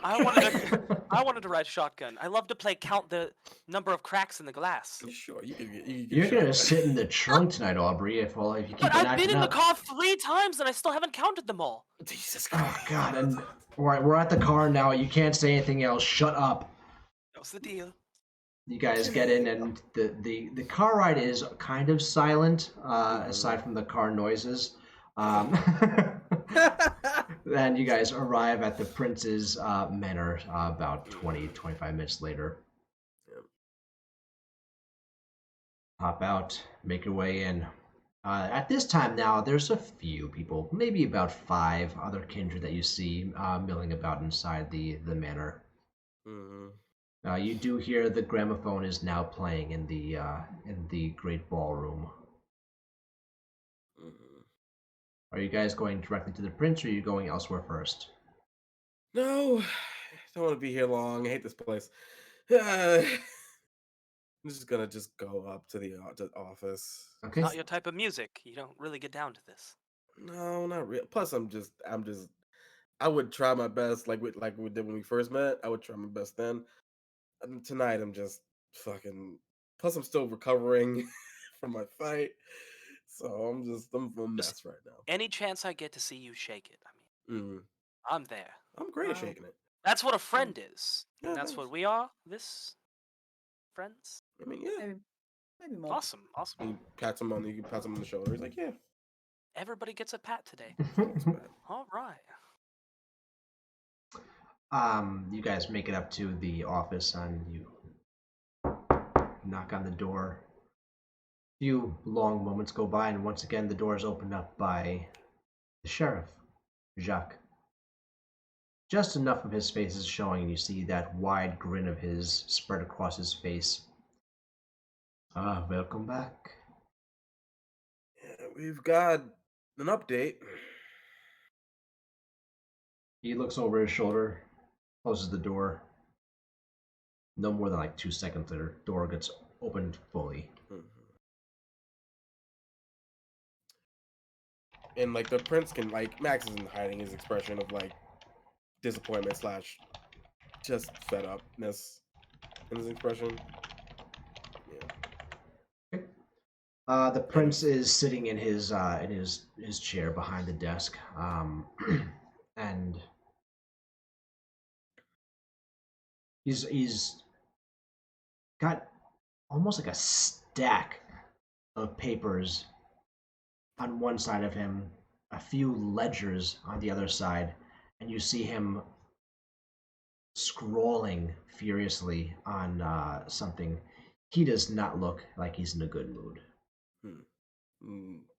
I wanted to ride shotgun. I love to play count the number of cracks in the glass. Sure, you can get You're gonna shotgun. sit in the trunk tonight, Aubrey. If you keep But on I've been acting in the up. car 3 times and I still haven't counted them all. Jesus Christ. Oh God! And we're at the car now. You can't say anything else. Shut up. What's the deal? You guys get in, and the car ride is kind of silent, aside from the car noises. Then you guys arrive at the prince's manor about 20-25 minutes later. Yep. Hop out, make your way in. At this time now, there's a few people, maybe about 5 other kindred that you see milling about inside the manor. Mhm. You do hear the gramophone is now playing in the great ballroom. Mhm. Are you guys going directly to the prince, or are you going elsewhere first? No, I don't want to be here long. I hate this place. I'm just gonna go up to the office. Okay. Not your type of music. You don't really get down to this. No, not real. Plus, I would try my best, like we did when we first met. I would try my best then. And tonight, I'm just fucking. Plus, I'm still recovering from my fight, so I'm a mess right now. Any chance I get to see you shake it, I mean, Mm. I'm there. I'm great at Wow. shaking it. That's what a friend is. Yeah, And that's thanks. what we are. This friends. I mean, yeah. Maybe more. Awesome. You can pat him on the shoulder. He's like, yeah. Everybody gets a pat today. Thanks, man. All right. You guys make it up to the office, and you knock on the door. A few long moments go by, and once again the door is opened up by the sheriff, Jacques. Just enough of his face is showing, and you see that wide grin of his spread across his face. Welcome back. Yeah, we've got an update. He looks over his shoulder, closes the door. No more than like 2 seconds later, door gets opened fully. And like the prince can like Max isn't hiding his expression of like disappointment / just fed upness in his expression. Yeah. The prince is sitting in his chair behind the desk, and he's got almost like a stack of papers on one side of him, a few ledgers on the other side, and you see him scrolling furiously on something. He does not look like he's in a good mood.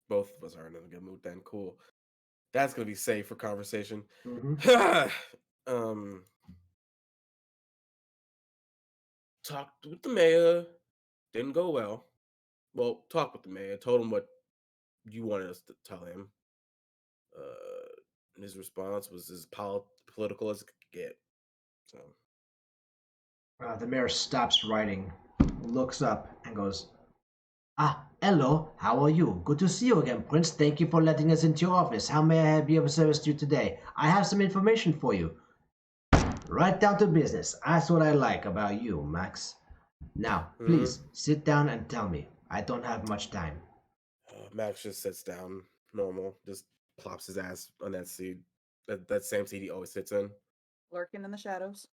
Both of us are in a good mood then. Cool. That's gonna be safe for conversation. Talked with the mayor. Didn't go well. Well, talked with the mayor. Told him what you wanted us to tell him. And his response was as political as it could get. So The mayor stops writing, looks up, and goes, "Ah, hello, how are you? Good to see you again, Prince. Thank you for letting us into your office. How may I be of service to you today? I have some information for you. Right down to business. That's what I like about you, Max. Now, please, sit down and tell me. I don't have much time." Max just sits down, normal, just plops his ass on that seat, that same seat he always sits in. Lurking in the shadows.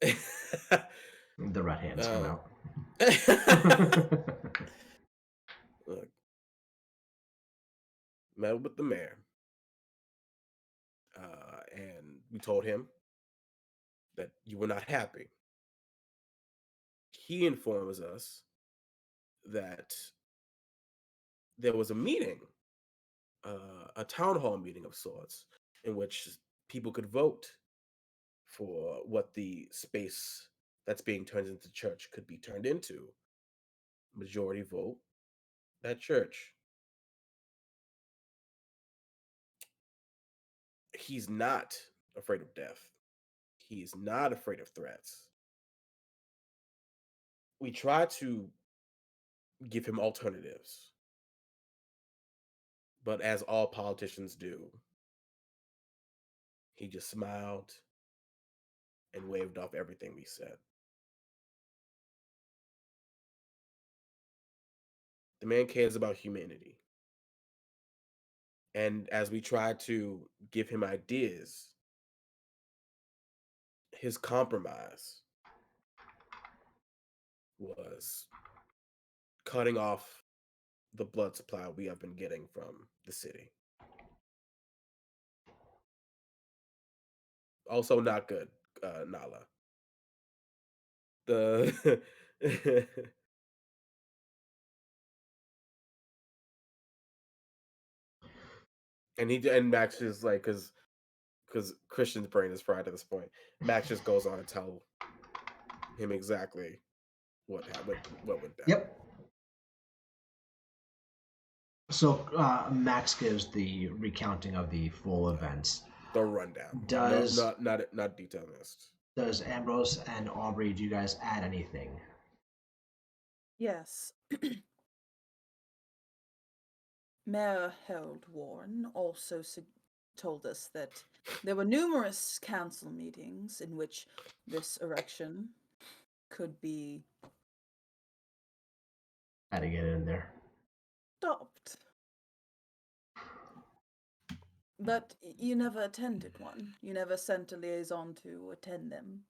The red hands come out. Look, met with the mayor, and we told him that you were not happy. He informs us that there was a meeting, a town hall meeting of sorts, in which people could vote for what the space that's being turned into church could be turned into. Majority vote, that church. He's not afraid of death. He's not afraid of threats. We try to give him alternatives, but as all politicians do, he just smiled and waved off everything we said. The man cares about humanity. And as we try to give him ideas, his compromise was cutting off the blood supply we have been getting from the city. Also not good, NOLA. The and Max is like, because Christian's brain is fried at this point. Max just goes on to tell him exactly what went down. Yep. So Max gives the recounting of the full events. The rundown. Does not detail list. Does Ambrose and Aubrey, do you guys add anything? Yes. Mayor Harold Warren also told us that there were numerous council meetings in which this erection could be Had to get it in there. stopped. But you never attended one. You never sent a liaison to attend them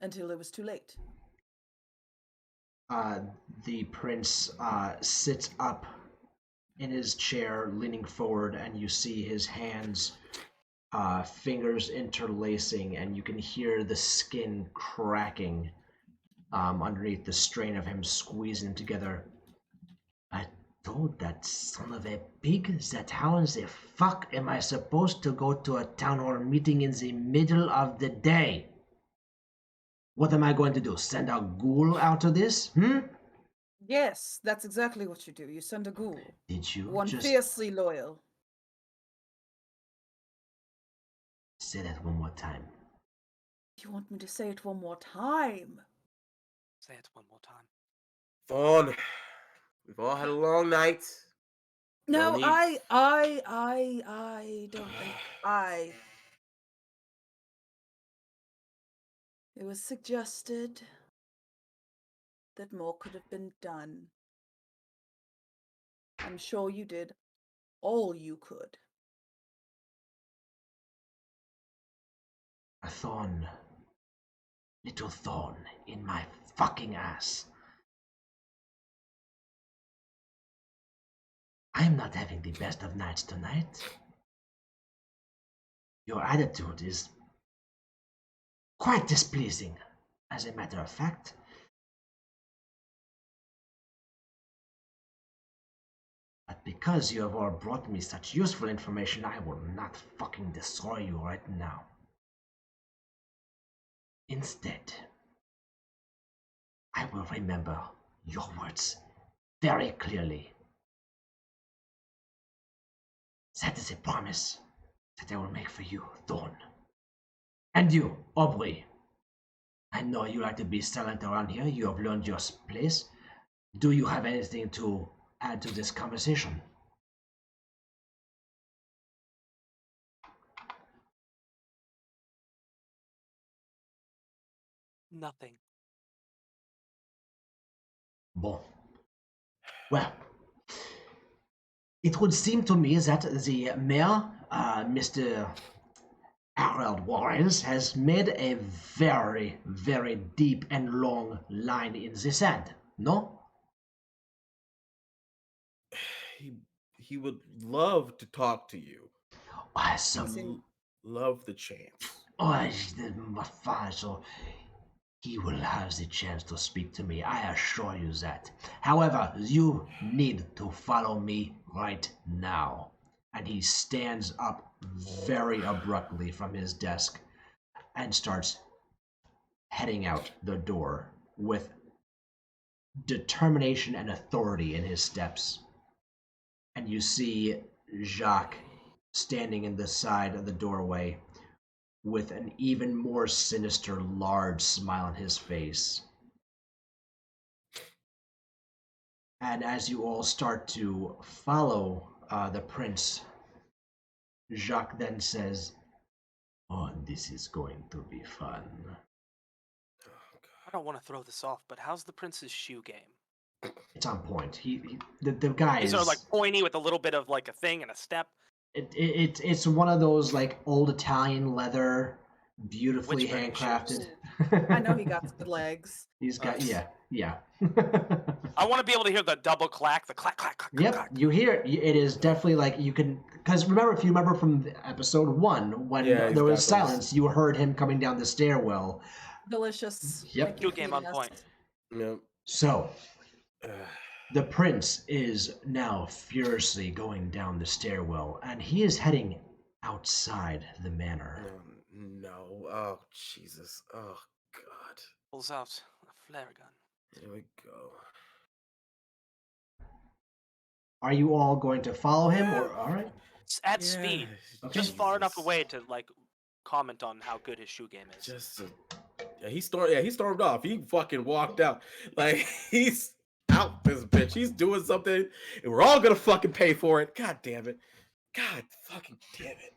until it was too late. The prince sits up in his chair, leaning forward, and you see his hands, fingers interlacing, and you can hear the skin cracking underneath the strain of him squeezing them together. "I told that son of a pig that how in the fuck am I supposed to go to a town hall meeting in the middle of the day? What am I going to do? Send a ghoul out to this? Yes, that's exactly what you do. You send a ghoul. Did you One just... fiercely loyal. Say that one more time. You want me to say it one more time? Say it one more time. Fawn, we've all had a long night. No, need- I don't think It was suggested that more could have been done. I'm sure you did all you could. A thorn. Little thorn in my fucking ass. I'm not having the best of nights tonight. Your attitude is quite displeasing, as a matter of fact. But because you have all brought me such useful information, I will not fucking destroy you right now. Instead, I will remember your words very clearly. That is a promise that I will make for you, Thorn. And you, Aubrey. I know you like to be silent around here. You have learned your place. Do you have anything to add to this conversation? Nothing. Bon. Well, it would seem to me that the mayor, Mr. Harold Warrens, has made a very, very deep and long line in the sand, no? He would love to talk to you. Awesome. Love the chance. Oh, so he will have the chance to speak to me, I assure you that. However, you need to follow me right now. And he stands up very abruptly from his desk and starts heading out the door with determination and authority in his steps. And you see Jacques standing in the side of the doorway with an even more sinister, large smile on his face. And as you all start to follow the prince, Jacques then says, "Oh, this is going to be fun." I don't want to throw this off, but how's the prince's shoe game? It's on point. The guy These is are like pointy with a little bit of like a thing and a step. It's one of those like old Italian leather, beautifully Witch-burning handcrafted. I know he got good legs. He's got yeah. I want to be able to hear the double clack, the clack, clack, clack, Yep, clack. you hear it. It is definitely like you can, because remember, if you remember from episode 1, when Yeah, there was he's got those. silence, you heard him coming down the stairwell. Delicious. Yep. Thank you, Shoe game on PS. point. Yep. So, the prince is now furiously going down the stairwell, and he is heading outside the manor. No. Oh, Jesus. Oh, God. Pulls out a flare gun. Here we go. Are you all going to follow him, or all right? At speed, Okay. just far enough Jesus. away to like comment on how good his shoe game is. He stormed off. He fucking walked out. Like, he's out this bitch. He's doing something, and we're all gonna fucking pay for it. God damn it. God fucking damn it.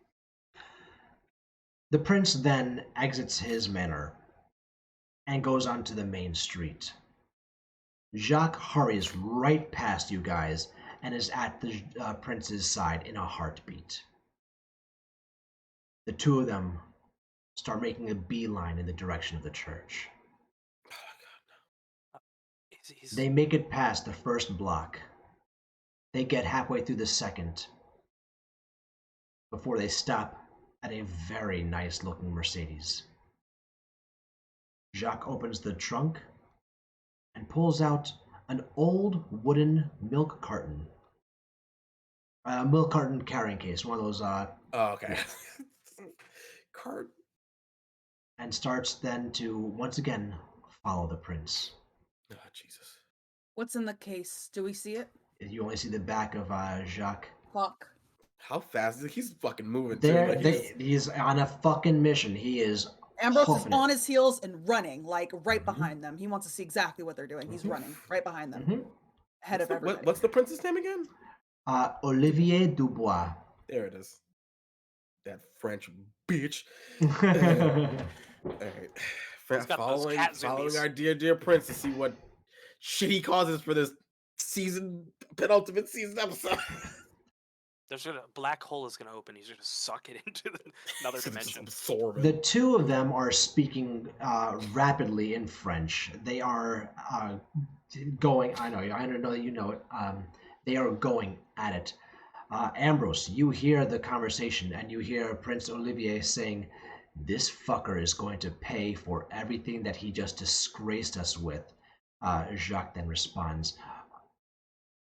The prince then exits his manor and goes onto the main street. Jacques hurries right past you guys and is at the prince's side in a heartbeat. The two of them start making a beeline in the direction of the church. They make it past the first block. They get halfway through the second before they stop at a very nice looking Mercedes. Jacques opens the trunk and pulls out an old wooden milk carton. Milk carton carrying case, one of those Oh, okay. Cart. and starts then to once again follow the prince. Oh, Jesus. What's in the case? Do we see it? You only see the back of Jacques. Fuck. How fast is he? He's fucking moving too. Like, He's on a fucking mission. He is. Ambrose is huffing on it. his heels and running, like right Mhm. behind them. He wants to see exactly what they're doing. He's running right behind them, Mhm. ahead of everybody. What's the prince's name again? Olivier Dubois. There it is. That French bitch. All right. He's got those cat Following zoomies. our dear prince to see what shit he causes for this penultimate season episode. There's a black hole is gonna open. He's gonna suck it into another dimension. Absorb The it. two of them are speaking rapidly in French. They are going. I know that you know it. They are going at it. Ambrose, you hear the conversation, and you hear Prince Olivier saying, "This fucker is going to pay for everything that he just disgraced us with." Jacques then responds,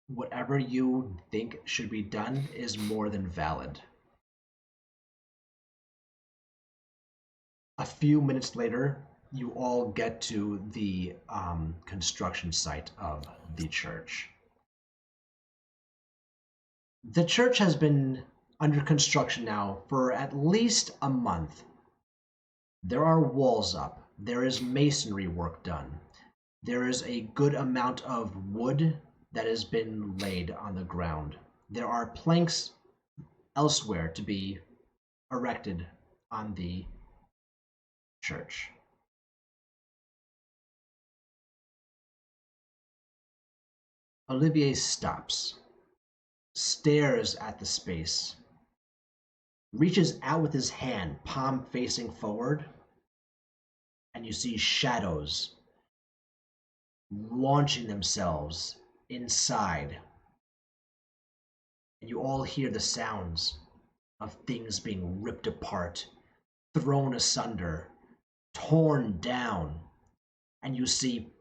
"Whatever you think should be done is more than valid." A few minutes later, you all get to the construction site of the church. The church has been under construction now for at least a month. There are walls up. There is masonry work done. There is a good amount of wood that has been laid on the ground. There are planks elsewhere to be erected on the church. Olivier stops, stares at the space, reaches out with his hand, palm facing forward, and you see shadows launching themselves inside. And you all hear the sounds of things being ripped apart, thrown asunder, torn down. And you see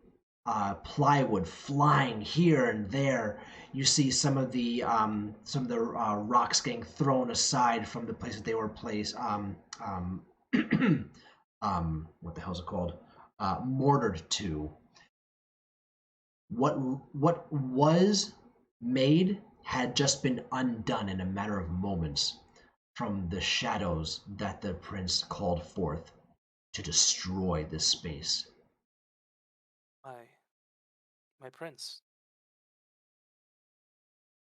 plywood flying here and there. You see some of the rocks getting thrown aside from the places they were placed. What the hell's it called? Mortared to. What was made had just been undone in a matter of moments from the shadows that the prince called forth to destroy this space. My prince.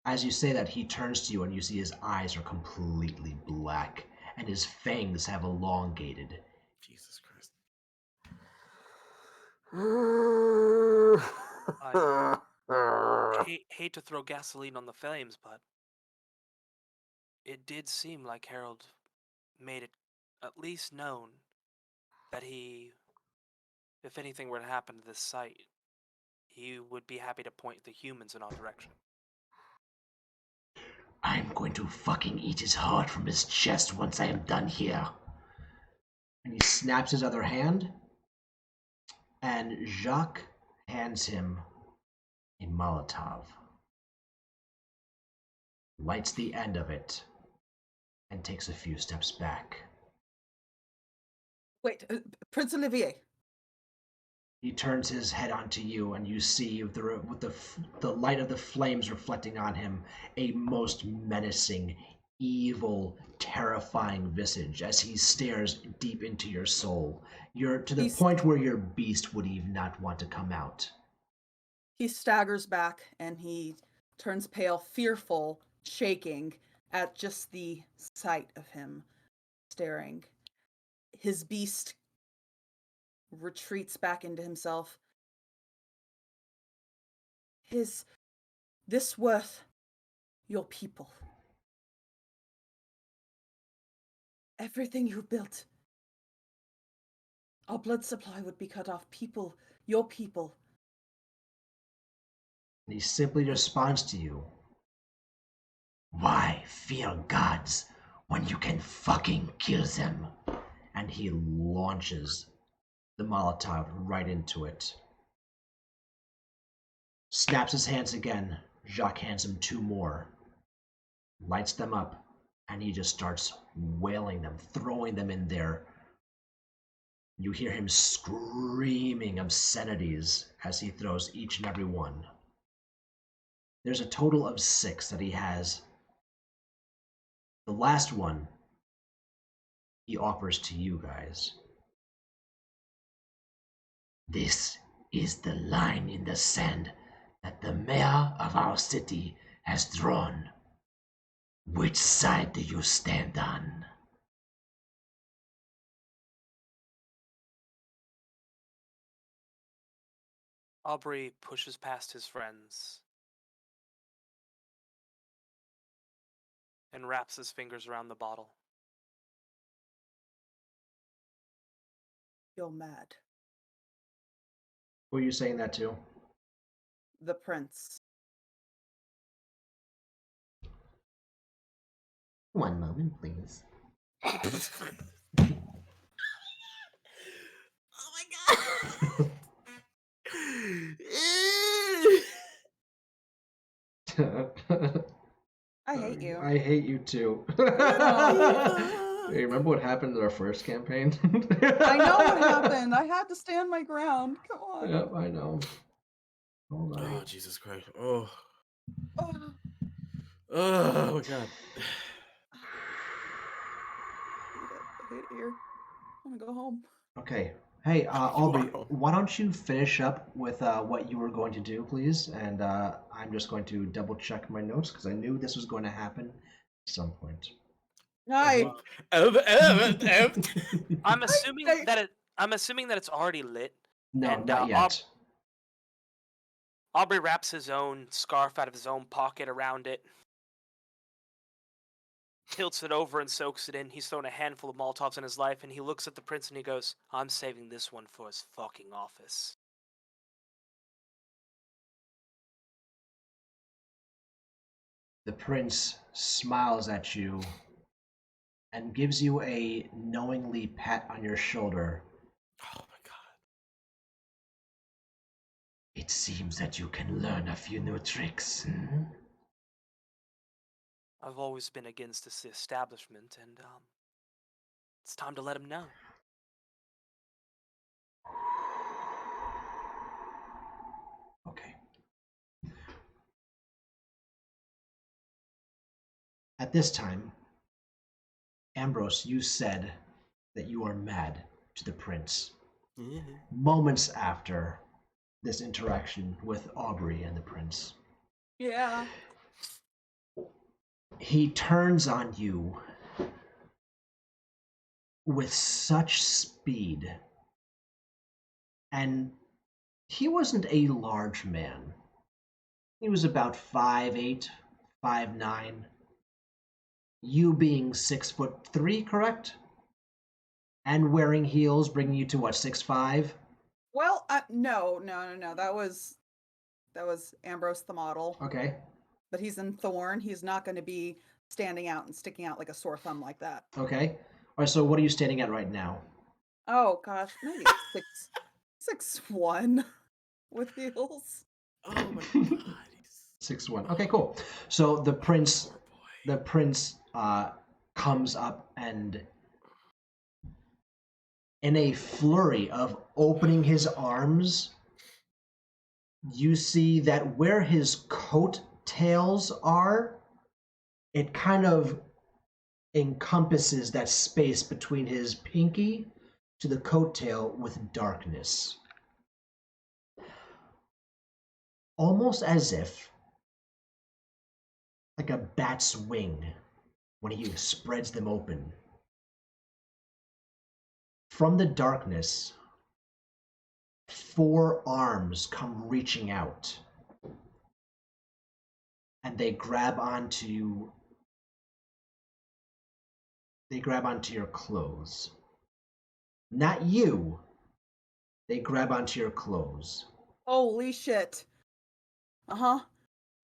As you say that, he turns to you and you see his eyes are completely black and his fangs have elongated. Jesus Christ. Hate to throw gasoline on the flames, but it did seem like Harold made it at least known that if anything were to happen to this site, he would be happy to point the humans in our direction. I'm going to fucking eat his heart from his chest once I am done here. And he snaps his other hand, and Jacques hands him a Molotov, lights the end of it, and takes a few steps back. Wait, Prince Olivier. He turns his head onto you, and you see, with the light of the flames reflecting on him, a most menacing, evil, terrifying visage as he stares deep into your soul. You're to the point where your beast would even not want to come out. He staggers back and he turns pale, fearful, shaking at just the sight of him staring. His beast retreats back into himself. Is this worth your people? Everything you built. Our blood supply would be cut off. People, your people. And he simply responds to you. Why fear gods when you can fucking kill them? And he launches the Molotov right into it. Snaps his hands again. Jacques hands him two more. Lights them up, and he just starts wailing them, throwing them in there. You hear him screaming obscenities as he throws each and every one. There's a total of 6 that he has The last one he offers to you guys. This is the line in the sand that the mayor of our city has drawn. Which side do you stand on? Aubrey pushes past his friends and wraps his fingers around the bottle. You're mad. Who are you saying that to? The prince. One moment, please. Oh my god! I hate you. I hate you too. Hey, remember what happened in our first campaign? I know what happened. I had to stand my ground. Come on. Yep, I know. Hold on. Oh, Jesus Christ. Oh. Oh, Oh my god. I hate it here. I want to go home. Okay. Hey, You Aubrey, are. why don't you finish up with what you were going to do, please? And I'm just going to double check my notes because I knew this was going to happen at some point. Hi. I'm assuming I- that I'm assuming that it's already lit. No, And, not yet. Aubrey wraps his own scarf out of his own pocket around it, tilts it over and soaks it in. He's thrown a handful of Molotovs in his life, and he looks at the prince and he goes, "I'm saving this one for his fucking office." The prince smiles at you and gives you a knowingly pat on your shoulder. Oh my god. It seems that you can learn a few new tricks. Hmm? I've always been against this establishment, and it's time to let him know. Okay. At this time, Ambrose, you said that you are mad to the prince. Mm-hmm. Moments after this interaction with Aubrey and the prince, Yeah. he turns on you with such speed. And he wasn't a large man. He was about 5'8", 5'9". You being 6'3", correct? And wearing heels, bringing you to what, 6'5"? Well, no. That was Ambrose the model. Okay. But he's in Thorn. He's not going to be standing out and sticking out like a sore thumb like that. Okay. All right. So what are you standing at right now? Oh gosh, maybe 6'1" with heels. Oh my god. 6'1". Okay, cool. So the prince, Poor boy. comes up and, in a flurry of opening his arms, you see that where his coat tails are, it kind of encompasses that space between his pinky to the coattail with darkness. Almost as if, like a bat's wing, when he spreads them open. From the darkness, 4 arms come reaching out, and they grab onto your clothes. Not you. They grab onto your clothes. Holy shit. Uh-huh.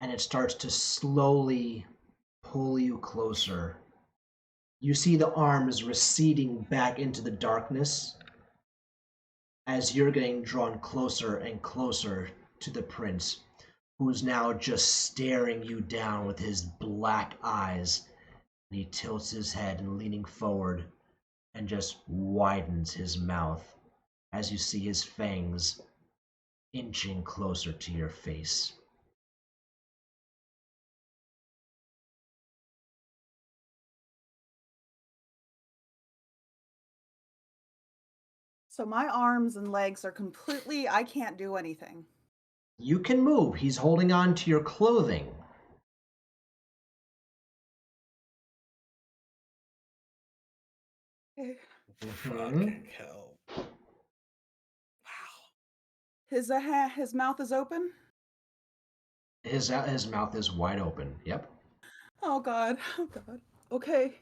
And it starts to slowly pull you closer. You see the arms receding back into the darkness as you're getting drawn closer and closer to the prince, who's now just staring you down with his black eyes. And he tilts his head and leaning forward and just widens his mouth as you see his fangs inching closer to your face. So my arms and legs are completely, I can't do anything. You can move. He's holding on to your clothing. Okay. Fucking hell. Wow. His mouth is open? His mouth is wide open. Yep. Oh god. Oh god. Okay.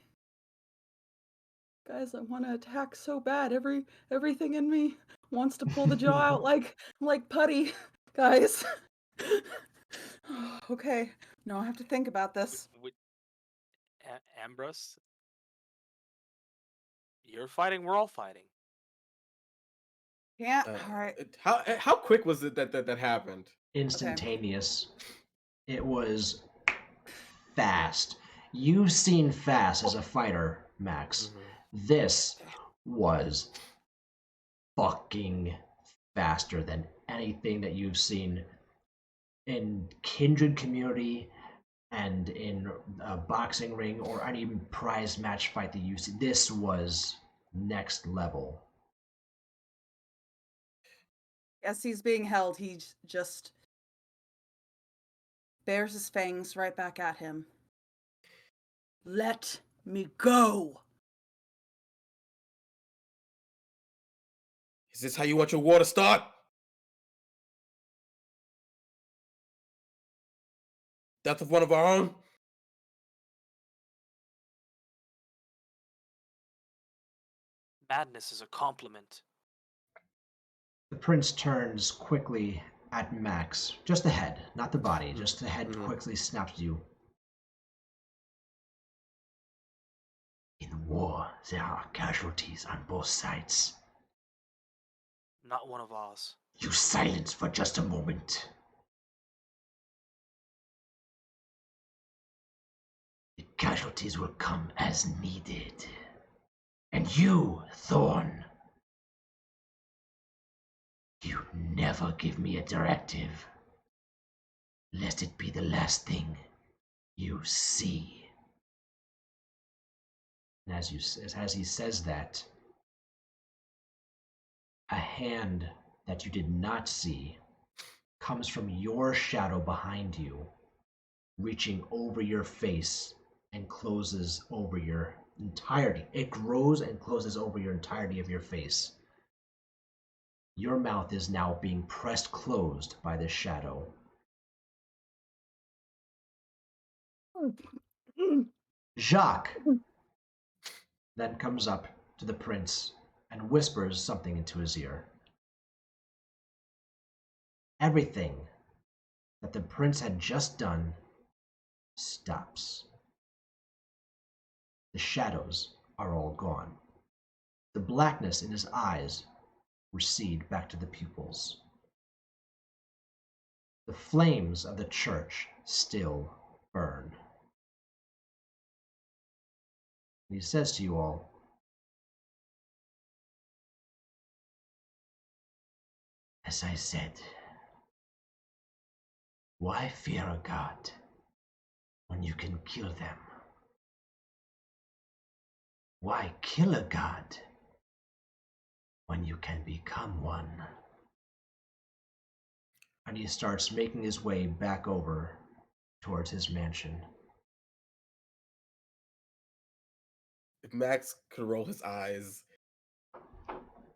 Guys, I want to attack so bad. Everything in me wants to pull the jaw out like putty. Guys. Okay. No, I have to think about this. Ambrose, you're fighting. We're all fighting. Yeah. All right. How quick was it that happened? Instantaneous. It was fast. You've seen fast as a fighter, Max. This was fucking faster than anything that you've seen in Kindred community and in a boxing ring or any prize match fight that you see. This was next level. As he's being held, he just bears his fangs right back at him. Let me go. Is this how you want your war to start? Death of one of our own? Madness is a compliment. The prince turns quickly at Max, just the head, not the body, just the head quickly snaps at you. In war, there are casualties on both sides. Not one of ours. You silence for just a moment. The casualties will come as needed. And you, Thorn, you never give me a directive, lest it be the last thing you see. And as he says that, a hand that you did not see comes from your shadow behind you, reaching over your face and closes over your entirety. It grows and closes over your entirety of your face. Your mouth is now being pressed closed by this shadow. Jacques then comes up to the prince and whispers something into his ear. Everything that the prince had just done stops. The shadows are all gone. The blackness in his eyes recede back to the pupils. The flames of the church still burn. And he says to you all, as I said, why fear a god when you can kill them? Why kill a god when you can become one? And he starts making his way back over towards his mansion. If Max could roll his eyes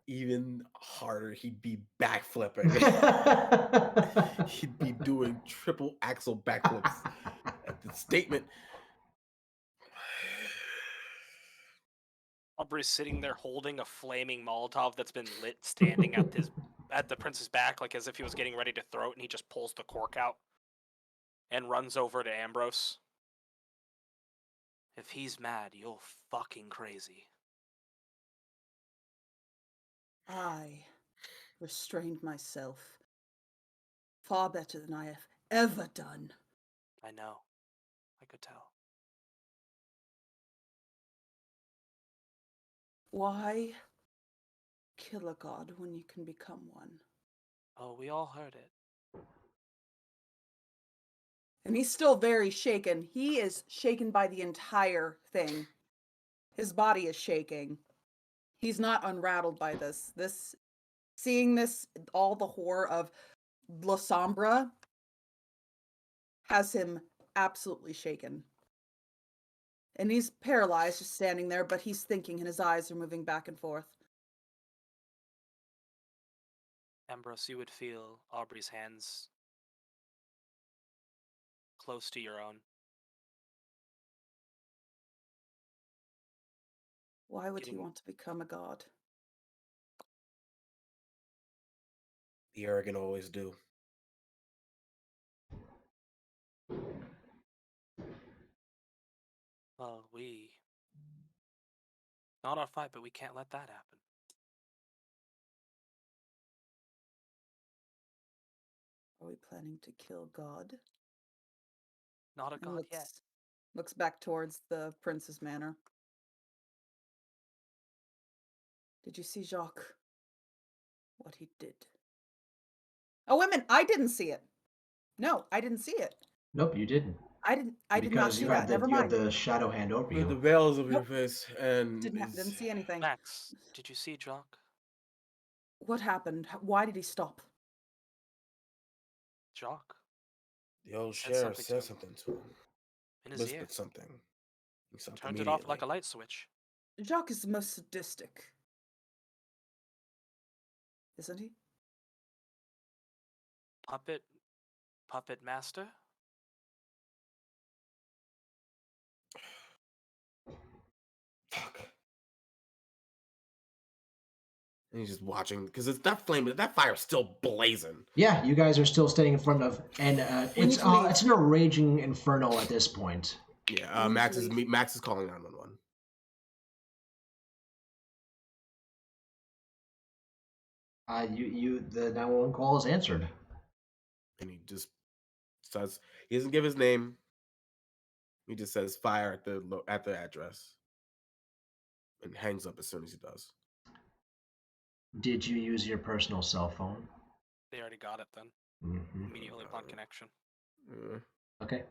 even harder, he'd be backflipping. He'd be doing triple axle backflips at the statement. Aubrey's sitting there holding a flaming Molotov that's been lit, standing at the prince's back, like as if he was getting ready to throw it, and he just pulls the cork out and runs over to Ambrose. If he's mad, you're fucking crazy. I restrained myself far better than I have ever done. I know. I could tell. Why kill a god when you can become one? Oh, we all heard it. And he's still very shaken. He is shaken by the entire thing. His body is shaking. He's not unrattled by this. Seeing this, all the horror of La Sombra has him absolutely shaken. And he's paralyzed, just standing there, but he's thinking and his eyes are moving back and forth. Ambrose, you would feel Aubrey's hands close to your own. Why would he Getting- want to become a god? The arrogant always do. Well, not our fight, but we can't let that happen. Are we planning to kill God? Not a And god yet. looks back towards the prince's manor. Did you see Jacques? What he did? Oh, wait a minute. I didn't see it. No, I didn't see it. Nope, you didn't. I did not Because see you that. had Never you had mind. the shadow hand over With the you. veils over Nope. your face and Didn't see anything. Max, did you see Jock? What happened? Why did he stop? Jock? the old Said sheriff something to said him. something to him. In his ear. Whispered something. He stopped Turned it off like a immediately. light switch. Jacques is the most sadistic. Isn't he? Puppet master? Fuck. And he's just watching because it's that flame, that fire's still blazing. Yeah, you guys are still standing in front of, and We need to leave. it's a raging inferno at this point. Yeah, We need Max to is leave. Max is calling 911. The 911 call is answered. And he just says he doesn't give his name. He just says fire at the address, and hangs up as soon as he does. Did you use your personal cell phone? They already got it then. Mm-hmm. Immediately upon connection. Okay.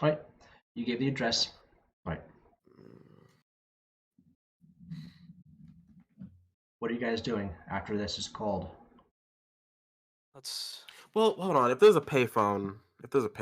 All right. You gave the address. All right. What are you guys doing after this is called? Let's Well, hold on. If there's a payphone,